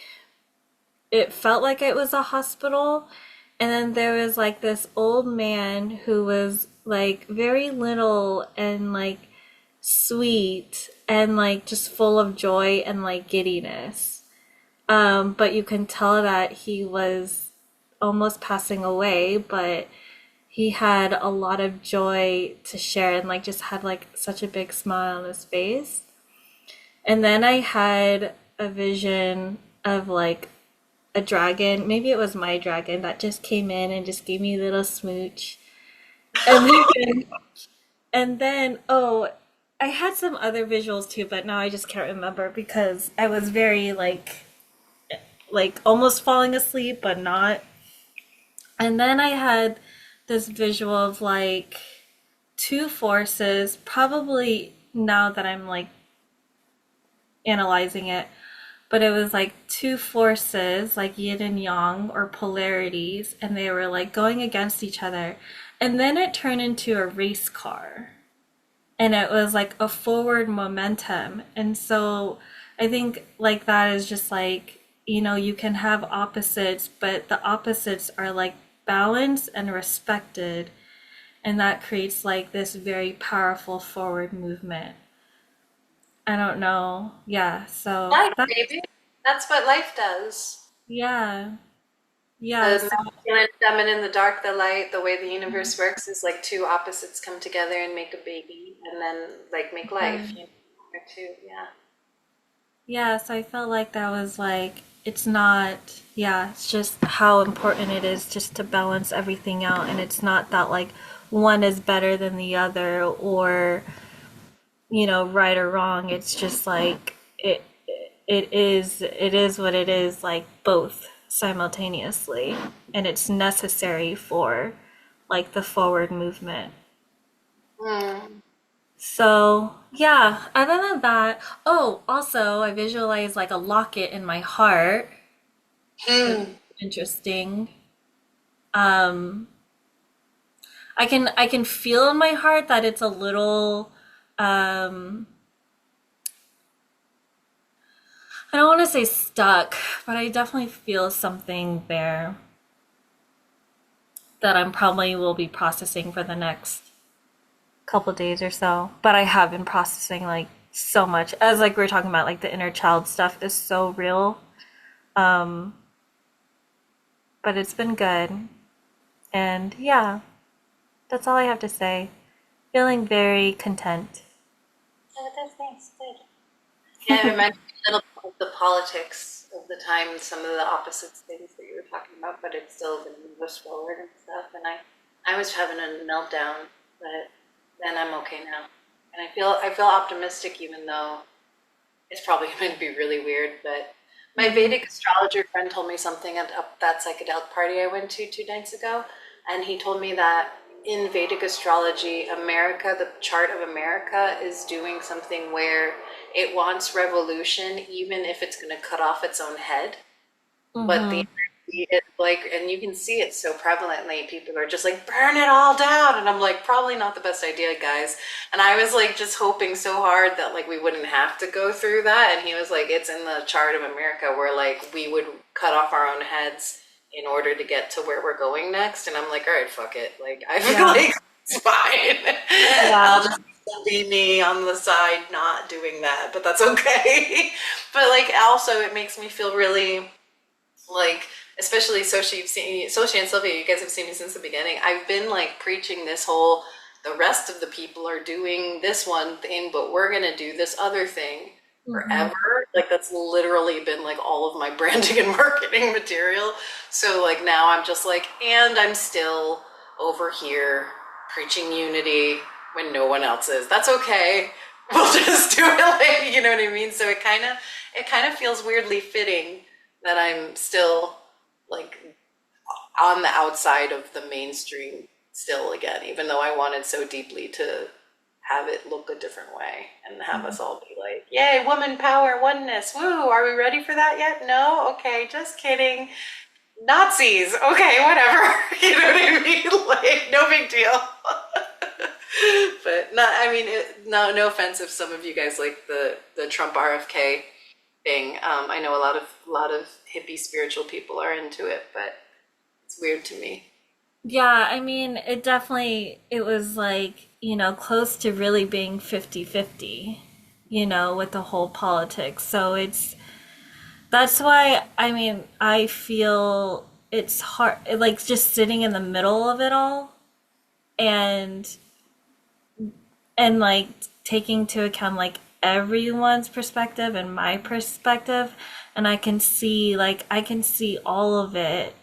it felt like it was a hospital, and then there was like this old man who was like very little and like sweet and like just full of joy and like giddiness. But you can tell that he was almost passing away, but he had a lot of joy to share and like just had like such a big smile on his face. And then I had a vision of like a dragon, maybe it was my dragon, that just came in and just gave me a little smooch. And then, oh, I had some other visuals too, but now I just can't remember because I was very like almost falling asleep, but not. And then I had this visual of like two forces, probably now that I'm like analyzing it, but it was like two forces, like yin and yang or polarities, and they were like going against each other. And then it turned into a race car, and it was like a forward momentum. And so I think like that is just like, you can have opposites, but the opposites are like balanced and respected, and that creates like this very powerful forward movement. I don't know. Yeah, so Life, that, baby. That's what life does. yeah. Yeah, The so masculine, feminine, the dark, the light, the way the universe works is like two opposites come together and make a baby, and then like make life, or two, yeah. yeah, so I felt like that was like it's not, yeah, it's just how important it is just to balance everything out, and it's not that like one is better than the other or right or wrong. It's just like it is what it is, like both simultaneously, and it's necessary for like the forward movement. Mm. So yeah, other than that, oh, also I visualize like a locket in my heart. Hmm. Interesting. um I can feel in my heart that it's a little um I don't want to say stuck, but I definitely feel something there that I'm probably will be processing for the next couple days or so. But I have been processing like so much. As like we were talking about, like the inner child stuff is so real. Um, but it's been good. And yeah, that's all I have to say. Feeling very content. Oh, that's nice. Good. Yeah, it reminds me a little bit of the politics of the time, some of the opposite things that you were talking about, but it's still going to move us forward and stuff. And I was having a meltdown, but then I'm okay now. And I feel optimistic, even though it's probably going to be really weird. But my Vedic astrologer friend told me something at that psychedelic party I went to 2 nights ago, and he told me that in Vedic astrology, America, the chart of America, is doing something where it wants revolution, even if it's going to cut off its own head. But the Mm-hmm. energy is like, and you can see it so prevalently. People are just like, burn it all down, and I'm like, probably not the best idea, guys. And I was like, just hoping so hard that like we wouldn't have to go through that. And he was like, it's in the chart of America where like we would cut off our own heads in order to get to where we're going next. And I'm like, all right, fuck it. Like I feel Yeah. like it's fine. Yeah. I'll just be me on the side, not doing that, but that's okay. But like also, it makes me feel really like, especially Sochi and Sylvia, you guys have seen me since the beginning. I've been like preaching this whole, the rest of the people are doing this one thing, but we're gonna do this other thing Mm-hmm. forever. Like that's literally been like all of my branding and marketing material. So like now I'm just like, and I'm still over here preaching unity when no one else is. That's okay. We'll just do it like, you know what I mean? So it kind of feels weirdly fitting that I'm still like on the outside of the mainstream still again, even though I wanted so deeply to have it look a different way and have us all be like, yay, woman power, oneness, woo, are we ready for that yet? No? Okay, just kidding. Nazis, okay, whatever. You know what I mean? Like, no big deal. But not, I mean, no offense if some of you guys like the Trump RFK thing. I know a lot of hippie spiritual people are into it, but it's weird to me. Yeah, I mean, it was like, close to really being 50-50, with the whole politics. So that's why, I mean, I feel it's hard, like just sitting in the middle of it all and like taking into account like everyone's perspective and my perspective. And I can see all of it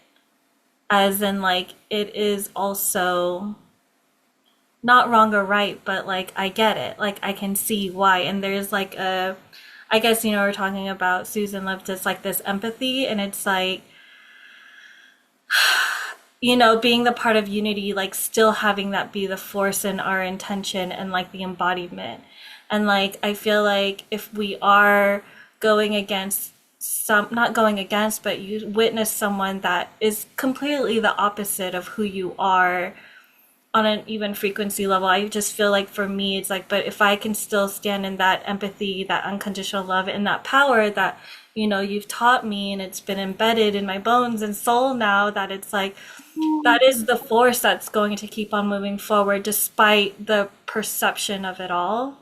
as in like it is also not wrong or right, but like I get it. Like I can see why. And there's like I guess, we're talking about Susan Left, just like this empathy, and it's like, being the part of unity, like still having that be the force in our intention and like the embodiment. And like, I feel like if we are going against not going against, but you witness someone that is completely the opposite of who you are on an even frequency level, I just feel like for me, it's like, but if I can still stand in that empathy, that unconditional love, and that power that, you've taught me, and it's been embedded in my bones and soul now, that it's like, that is the force that's going to keep on moving forward despite the perception of it all.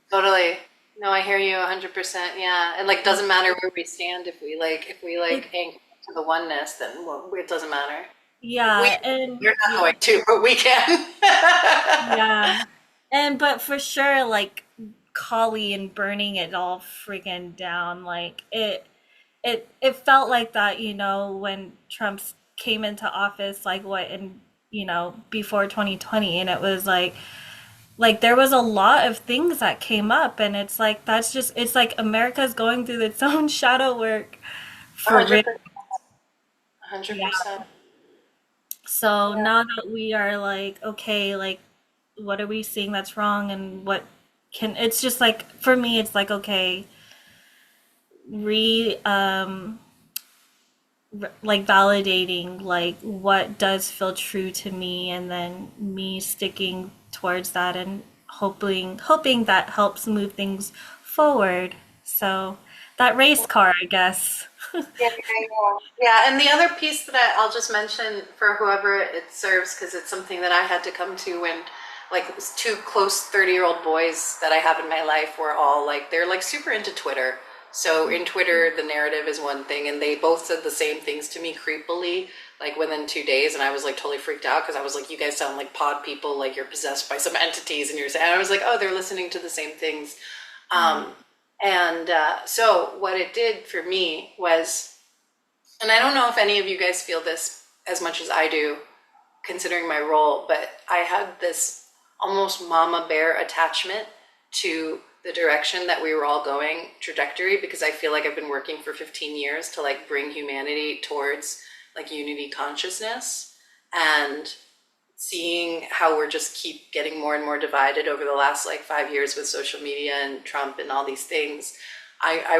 Totally. No, I hear you 100%. Yeah. And like, doesn't matter where we stand. If we anchor to the oneness, then well, it doesn't matter. We, Yeah, and we're not going to, but we can. yeah. And but for sure, like Kali and burning it all freaking down, like it felt like that, when Trump came into office, like what in before 2020, and it was like there was a lot of things that came up, and it's like it's like America's going through its own shadow work for real. 100%. Yeah. 100%. So now that we are like, okay, like what are we seeing that's wrong, and what can it's just like for me it's like, okay, re like validating like what does feel true to me, and then me sticking towards that, and hoping that helps move things forward. So that race car, I guess. Yeah, yeah, yeah. And the other piece that I'll just mention for whoever it serves, because it's something that I had to come to like two close 30-year-old boys that I have in my life were all like, they're like super into Twitter. So in Twitter, the narrative is one thing, and they both said the same things to me creepily, like within 2 days, and I was like totally freaked out because I was like, you guys sound like pod people, like you're possessed by some entities, and you're saying, I was like, oh, they're listening to the same things. So what it did for me was, and I don't know if any of you guys feel this as much as I do, considering my role, but I had this almost mama bear attachment to the direction that we were all going trajectory, because I feel like I've been working for 15 years to like bring humanity towards like unity consciousness, and seeing how we're just keep getting more and more divided over the last like 5 years with social media and Trump and all these things. I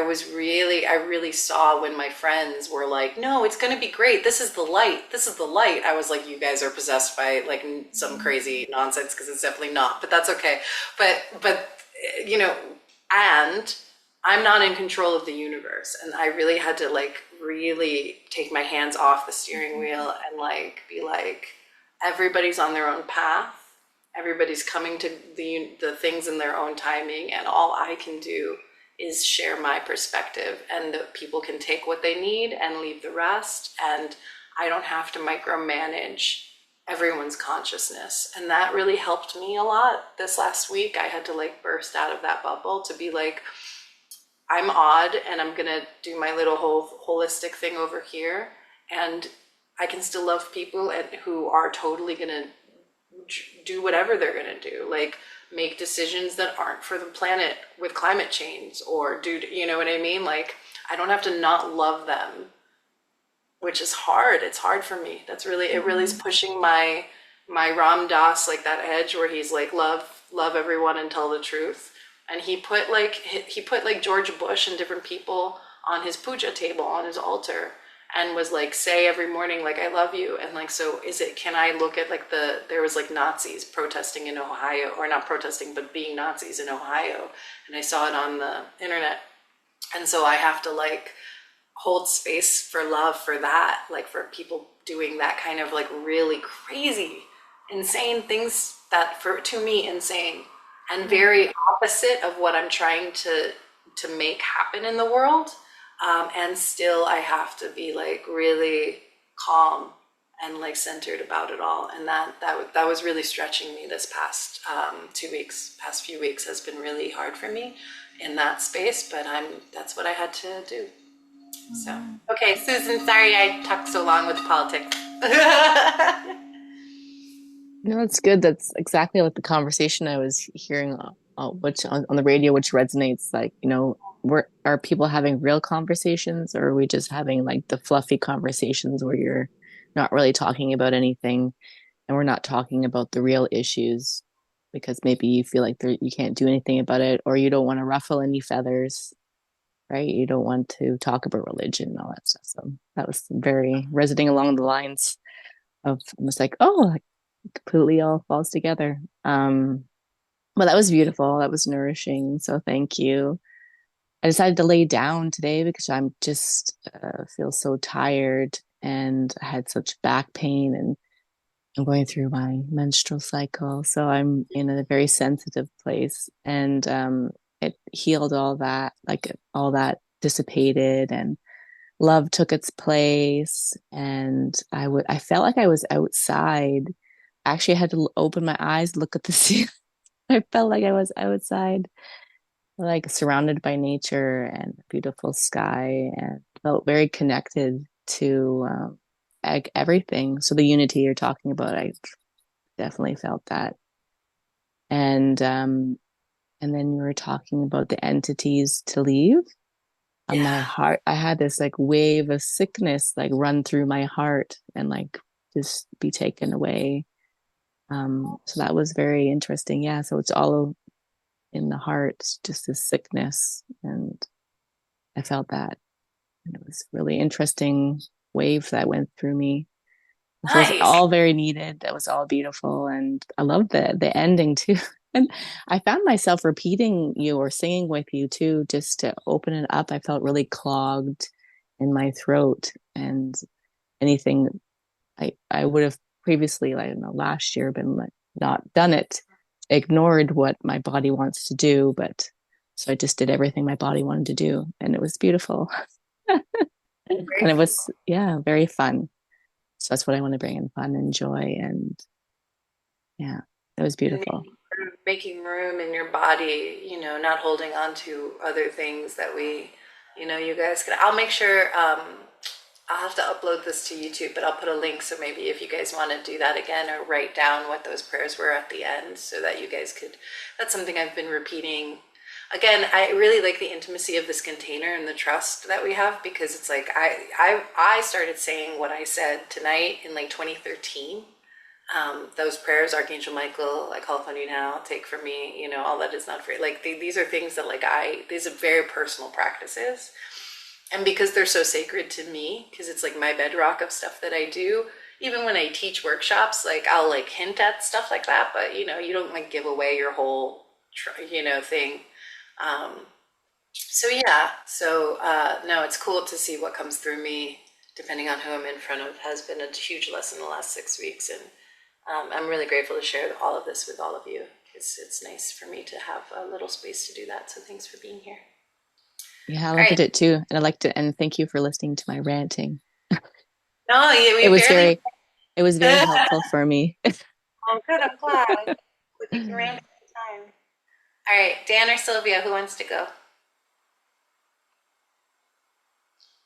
really saw when my friends were like, no, it's going to be great. This is the light. This is the light. I was like, you guys are possessed by like some crazy nonsense, because it's definitely not, but that's okay. But, you know, and I'm not in control of the universe. And I really had to like really take my hands off the steering wheel and like be like, everybody's on their own path. Everybody's coming to the things in their own timing. And all I can do is share my perspective, and the people can take what they need and leave the rest. And I don't have to micromanage everyone's consciousness. And that really helped me a lot this last week. I had to like burst out of that bubble to be like, I'm odd and I'm gonna do my little whole holistic thing over here, and I can still love people and who are totally gonna do whatever they're gonna do, like make decisions that aren't for the planet with climate change, or do, you know what I mean? Like, I don't have to not love them, which is hard. It's hard for me. That's really, it really is pushing my Ram Dass, like that edge where he's like, love everyone and tell the truth. And he put like George Bush and different people on his puja table, on his altar, and was like, say every morning, like, I love you. And like, so can I look at like there was like Nazis protesting in Ohio, or not protesting, but being Nazis in Ohio. And I saw it on the internet. And so I have to like hold space for love for that, like for people doing that kind of like really crazy, insane things that to me, insane and very opposite of what I'm trying to make happen in the world. And still I have to be like really calm and like centered about it all. And that was really stretching me this past past few weeks has been really hard for me in that space, but that's what I had to do. So, okay, Susan, sorry I talked so long with politics. No, it's good. That's exactly like the conversation I was hearing, which on the radio, which resonates. Like, are people having real conversations, or are we just having like the fluffy conversations where you're not really talking about anything, and we're not talking about the real issues because maybe you feel like you can't do anything about it, or you don't want to ruffle any feathers, right? You don't want to talk about religion and all that stuff. So that was very resonating along the lines of almost like, oh, completely all falls together. But that was beautiful. That was nourishing. So thank you. I decided to lay down today because I'm just feel so tired, and I had such back pain, and I'm going through my menstrual cycle. So I'm in a very sensitive place, and it healed all that, like all that dissipated, and love took its place. And I felt like I was outside. Actually, I had to open my eyes, look at the ceiling. I felt like I was outside, like surrounded by nature and beautiful sky, and felt very connected to everything. So the unity you're talking about, I definitely felt that. And then you were talking about the entities to leave. On my heart, I had this like wave of sickness like run through my heart and like just be taken away. So that was very interesting. Yeah. So it's all in the heart, just this sickness. And I felt that. And it was really interesting wave that went through me. It was all very needed. That was all beautiful. And I love the ending too. And I found myself repeating you or singing with you too, just to open it up. I felt really clogged in my throat, and anything I would have previously, I don't know, last year been like not done it. ignored what my body wants to do, but so I just did everything my body wanted to do, and it was beautiful. Very And it was, yeah, very fun. So that's what I want to bring in, fun and joy. And yeah, it was and beautiful. making room in your body, not holding on to other things that you guys can. I'll make sure, I'll have to upload this to YouTube, but I'll put a link so maybe if you guys want to do that again or write down what those prayers were at the end so that you guys could, that's something I've been repeating. Again, I really like the intimacy of this container and the trust that we have because it's like I started saying what I said tonight in like 2013. Those prayers, Archangel Michael, I call upon you now, take from me, all that is not free. Like these are things that these are very personal practices. And because they're so sacred to me, because it's like my bedrock of stuff that I do, even when I teach workshops, like I'll like hint at stuff like that, but you don't like give away your whole, thing. Um, so yeah, no, it's cool to see what comes through me, depending on who I'm in front of, has been a huge lesson the last 6 weeks. And I'm really grateful to share all of this with all of you. It's nice for me to have a little space to do that. So thanks for being here. Yeah, I All loved right. it too. And I liked it. And thank you for listening to my ranting. No, It we was barely. it was very helpful for me. Oh, good. I'm glad. But you can rant anytime. All right, Dan or Sylvia, who wants to go?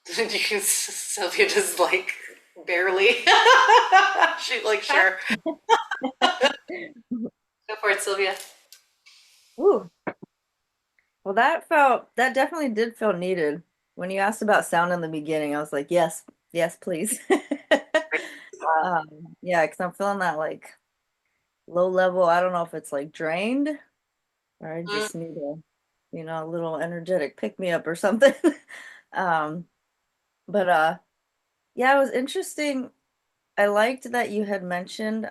Sylvia just like barely. She's like, sure. Go for it, Sylvia. Ooh. Well, that definitely did feel needed. When you asked about sound in the beginning, I was like, yes, yes, please. Yeah, because I'm feeling that like low level. I don't know if it's like drained or I Mm, just need a little energetic pick me up or something. Um, but yeah, it was interesting. I liked that you had mentioned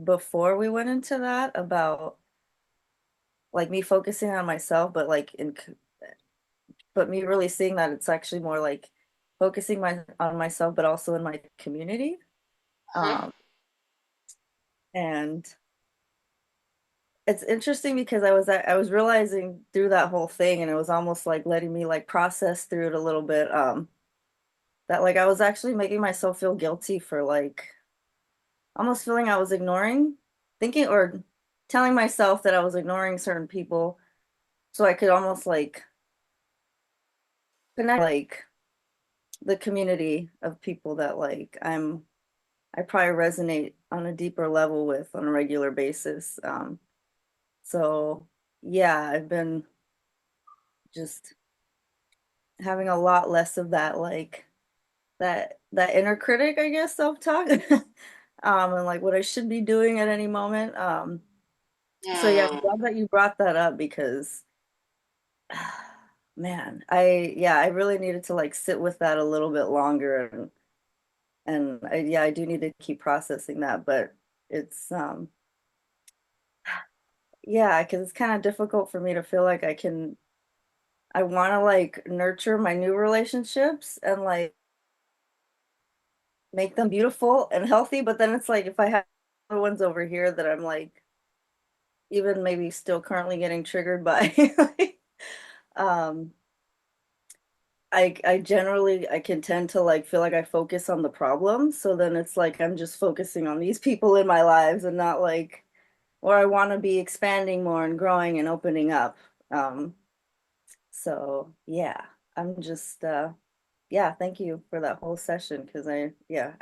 before we went into that about like me focusing on myself, but me really seeing that it's actually more like focusing on myself, but also in my community. mhm. Um, and it's interesting because I was realizing through that whole thing, and it was almost like letting me like process through it a little bit. That like I was actually making myself feel guilty for like almost feeling I was ignoring, thinking or telling myself that I was ignoring certain people, so I could almost like connect like the community of people that like I probably resonate on a deeper level with on a regular basis. So yeah, I've been just having a lot less of that like that inner critic, I guess, self-talk. And like what I should be doing at any moment. So yeah, I'm Mm. glad that you brought that up because man, I really needed to like sit with that a little bit longer and I do need to keep processing that, but it's yeah, because it's kind of difficult for me to feel like I want to like nurture my new relationships and like make them beautiful and healthy, but then it's like if I have other ones over here that I'm like even maybe still currently getting triggered by um I generally I can tend to like feel like I focus on the problem, so then it's like I'm just focusing on these people in my lives and not like or I want to be expanding more and growing and opening up. Um so yeah, I'm just yeah, thank you for that whole session because I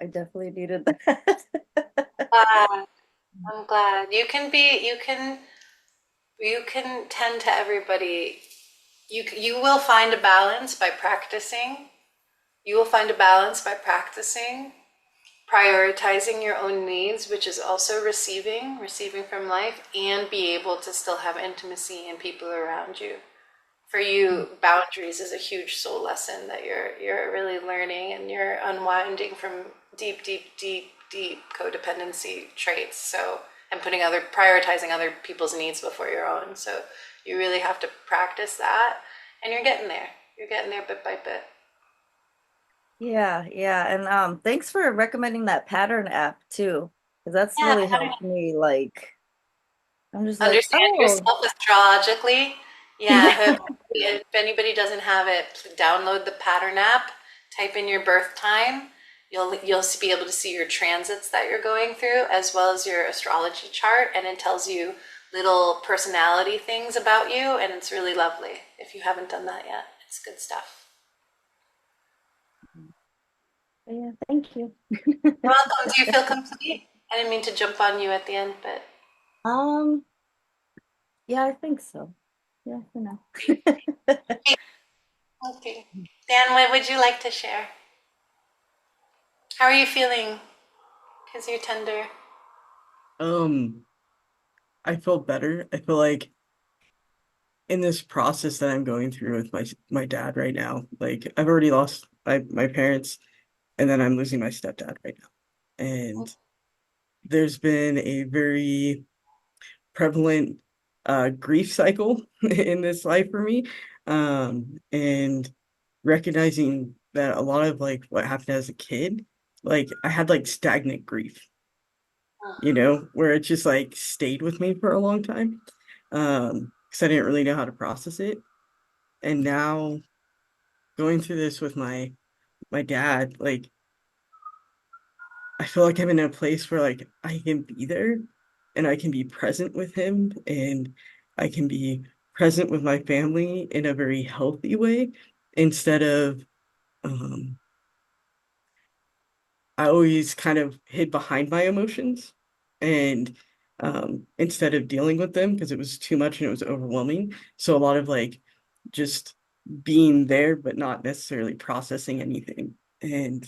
definitely needed that. Glad. I'm glad. You can tend to everybody. You will find a balance by practicing. You will find a balance by practicing, prioritizing your own needs, which is also receiving from life, and be able to still have intimacy in people around you. For you, boundaries is a huge soul lesson that you're really learning, and you're unwinding from deep, deep, deep, deep codependency traits. So, and prioritizing other people's needs before your own. So, you really have to practice that, and you're getting there. You're getting there bit by bit. Yeah, yeah. And thanks for recommending that pattern app too, because that's Yeah, really helped me like I'm just like, Understand oh, yourself astrologically. Yeah, if anybody doesn't have it, download the pattern app, type in your birth time. You'll be able to see your transits that you're going through as well as your astrology chart, and it tells you little personality things about you, and it's really lovely. If you haven't done that yet, it's good stuff. yeah, thank you. You're welcome. Do you feel complete? I didn't mean to jump on you at the end, but Um, yeah, I think so. Yeah, for now. okay. Dan, what would you like to share? How are you feeling? Because you're tender. Um, I feel better. I feel like in this process that I'm going through with my dad right now, like I've already lost my parents, and then I'm losing my stepdad right now. And there's been a very prevalent grief cycle in this life for me. And recognizing that a lot of like what happened as a kid, like I had like stagnant grief, where it just like stayed with me for a long time. Because I didn't really know how to process it. And now going through this with my dad, like I feel like I'm in a place where like I can be there and I can be present with him and I can be present with my family in a very healthy way instead of um I always kind of hid behind my emotions and instead of dealing with them because it was too much and it was overwhelming. So a lot of like just being there but not necessarily processing anything. And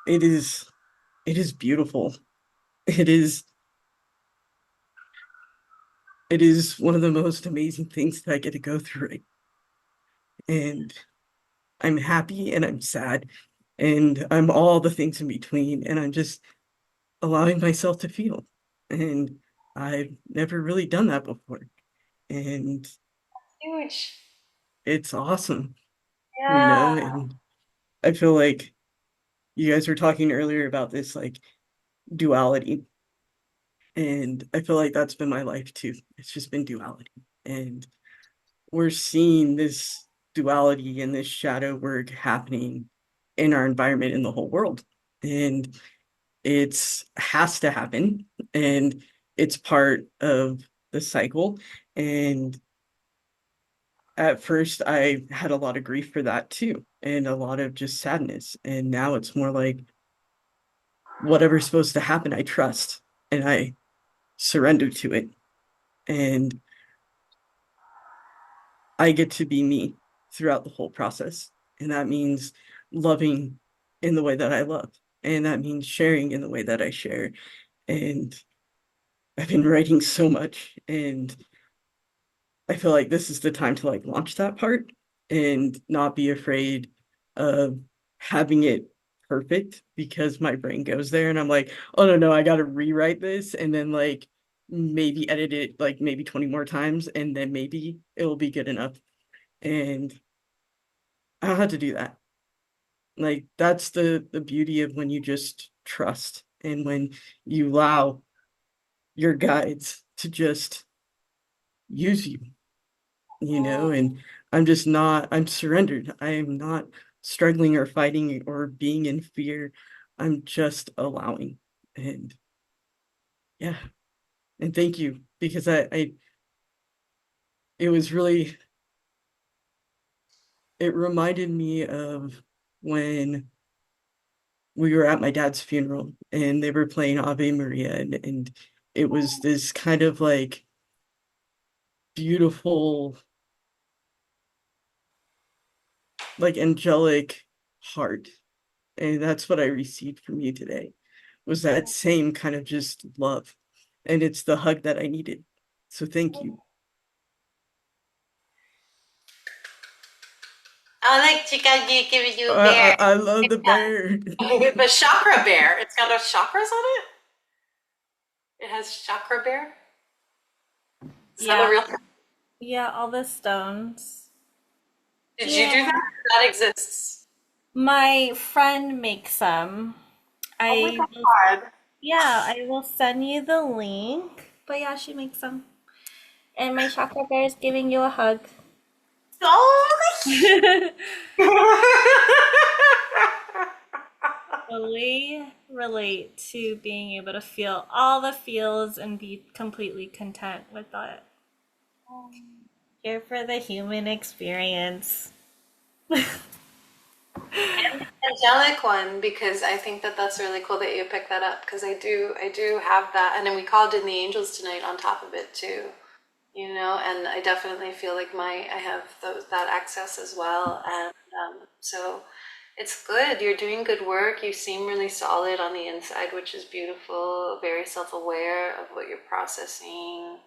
it is it is beautiful. It is it is one of the most amazing things that I get to go through it. And I'm happy and I'm sad and I'm all the things in between. And I'm just allowing myself to feel. And I've never really done that before. And Huge. it's awesome, Yeah. and I feel like you guys were talking earlier about this like duality. And I feel like that's been my life too. It's just been duality. And we're seeing this duality and this shadow work happening in our environment in the whole world. And it's has to happen. And it's part of the cycle. And at first, I had a lot of grief for that too, and a lot of just sadness. And now it's more like whatever's supposed to happen, I trust and I surrender to it. And I get to be me throughout the whole process. And that means loving in the way that I love. And that means sharing in the way that I share. And I've been writing so much, and I feel like this is the time to like launch that part and not be afraid of having it perfect because my brain goes there and I'm like, oh no, I gotta rewrite this and then like maybe edit it like maybe 20 more times and then maybe it will be good enough. And I don't have to do that. Like that's the beauty of when you just trust and when you allow your guides to just use you, and I'm surrendered. I am not struggling or fighting or being in fear. I'm just allowing. And yeah, and thank you because it was really, it reminded me of when we were at my dad's funeral and they were playing Ave Maria, and it was this kind of like beautiful, like angelic heart. And that's what I received from you today, was that same kind of just love. And it's the hug that I needed. So thank you. I like Chica giving you a bear. I love the bear. The chakra bear. It's got a chakras on it. It has chakra bear. Is that a Yeah, real thing? yeah, all the stones. Did you do Yeah. that? That exists. My friend makes them. Oh my I will, god. yeah, I will send you the link. But yeah, she makes them. And my chakra bear is giving you a hug. Oh. Fully relate to being able to feel all the feels and be completely content with that. Here for the human experience. Angelic one, because I think that that's really cool that you picked that up, because I do have that, and then we called in the angels tonight on top of it too, you know, and I definitely feel like I have that access as well, and so it's good. You're doing good work. You seem really solid on the inside, which is beautiful, very self-aware of what you're processing.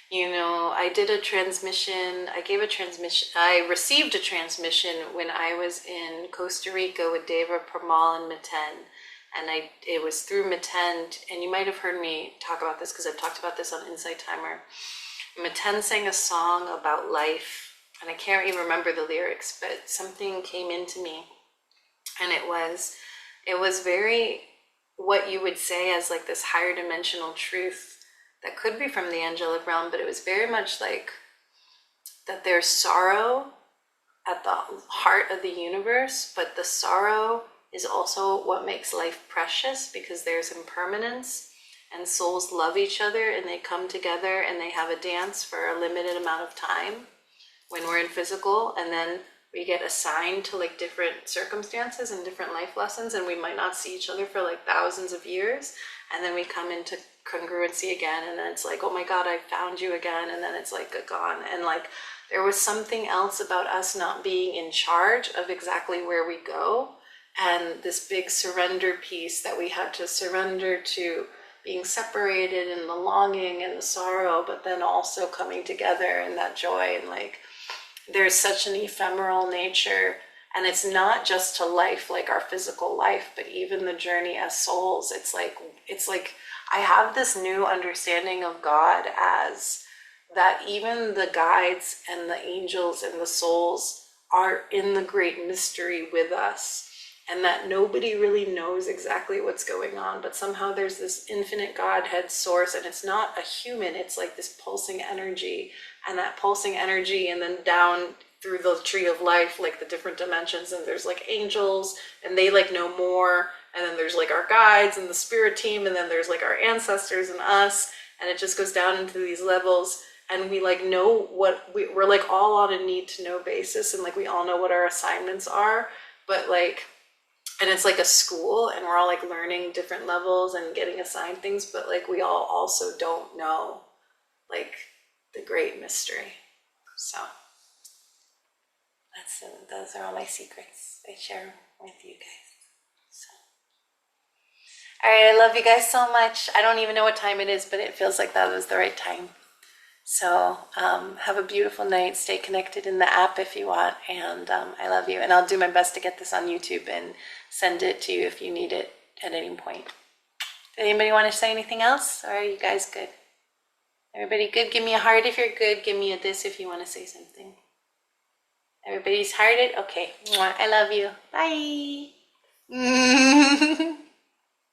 You know, I did a transmission, I received a transmission when I was in Costa Rica with Deva Pramal and Miten. And it was through Miten, and you might have heard me talk about this because I've talked about this on Insight Timer. Miten sang a song about life, and I can't even remember the lyrics, but something came into me. And it was very what you would say as like this higher dimensional truth that could be from the angelic realm, but it was very much like that there's sorrow at the heart of the universe, but the sorrow is also what makes life precious, because there's impermanence and souls love each other and they come together and they have a dance for a limited amount of time when we're in physical, and then we get assigned to like different circumstances and different life lessons, and we might not see each other for like thousands of years, and then we come into congruency again, and then it's like, oh my god, I found you again, and then it's like gone. And like there was something else about us not being in charge of exactly where we go, and this big surrender piece that we had to surrender to being separated and the longing and the sorrow, but then also coming together and that joy. And like there's such an ephemeral nature, and it's not just to life, like our physical life, but even the journey as souls. It's like I have this new understanding of God as that even the guides and the angels and the souls are in the great mystery with us, and that nobody really knows exactly what's going on, but somehow there's this infinite Godhead source, and it's not a human, it's like this pulsing energy, and that pulsing energy, and then down through the tree of life, like the different dimensions, and there's like angels, and they like know more, and then there's like our guides and the spirit team, and then there's like our ancestors and us, and it just goes down into these levels, and we like know what we're like all on a need to know basis, and like we all know what our assignments are, but like, and it's like a school, and we're all like learning different levels and getting assigned things, but like we all also don't know like the great mystery. So those are all my secrets I share with you guys. So, all right, I love you guys so much. I don't even know what time it is, but it feels like that was the right time. So have a beautiful night. Stay connected in the app if you want, and I love you. And I'll do my best to get this on YouTube and send it to you if you need it at any point. Did anybody want to say anything else, or are you guys good? Everybody good? Give me a heart if you're good. Give me a this if you want to say something. Everybody's hearted? Okay. Mwah. I love you. Bye.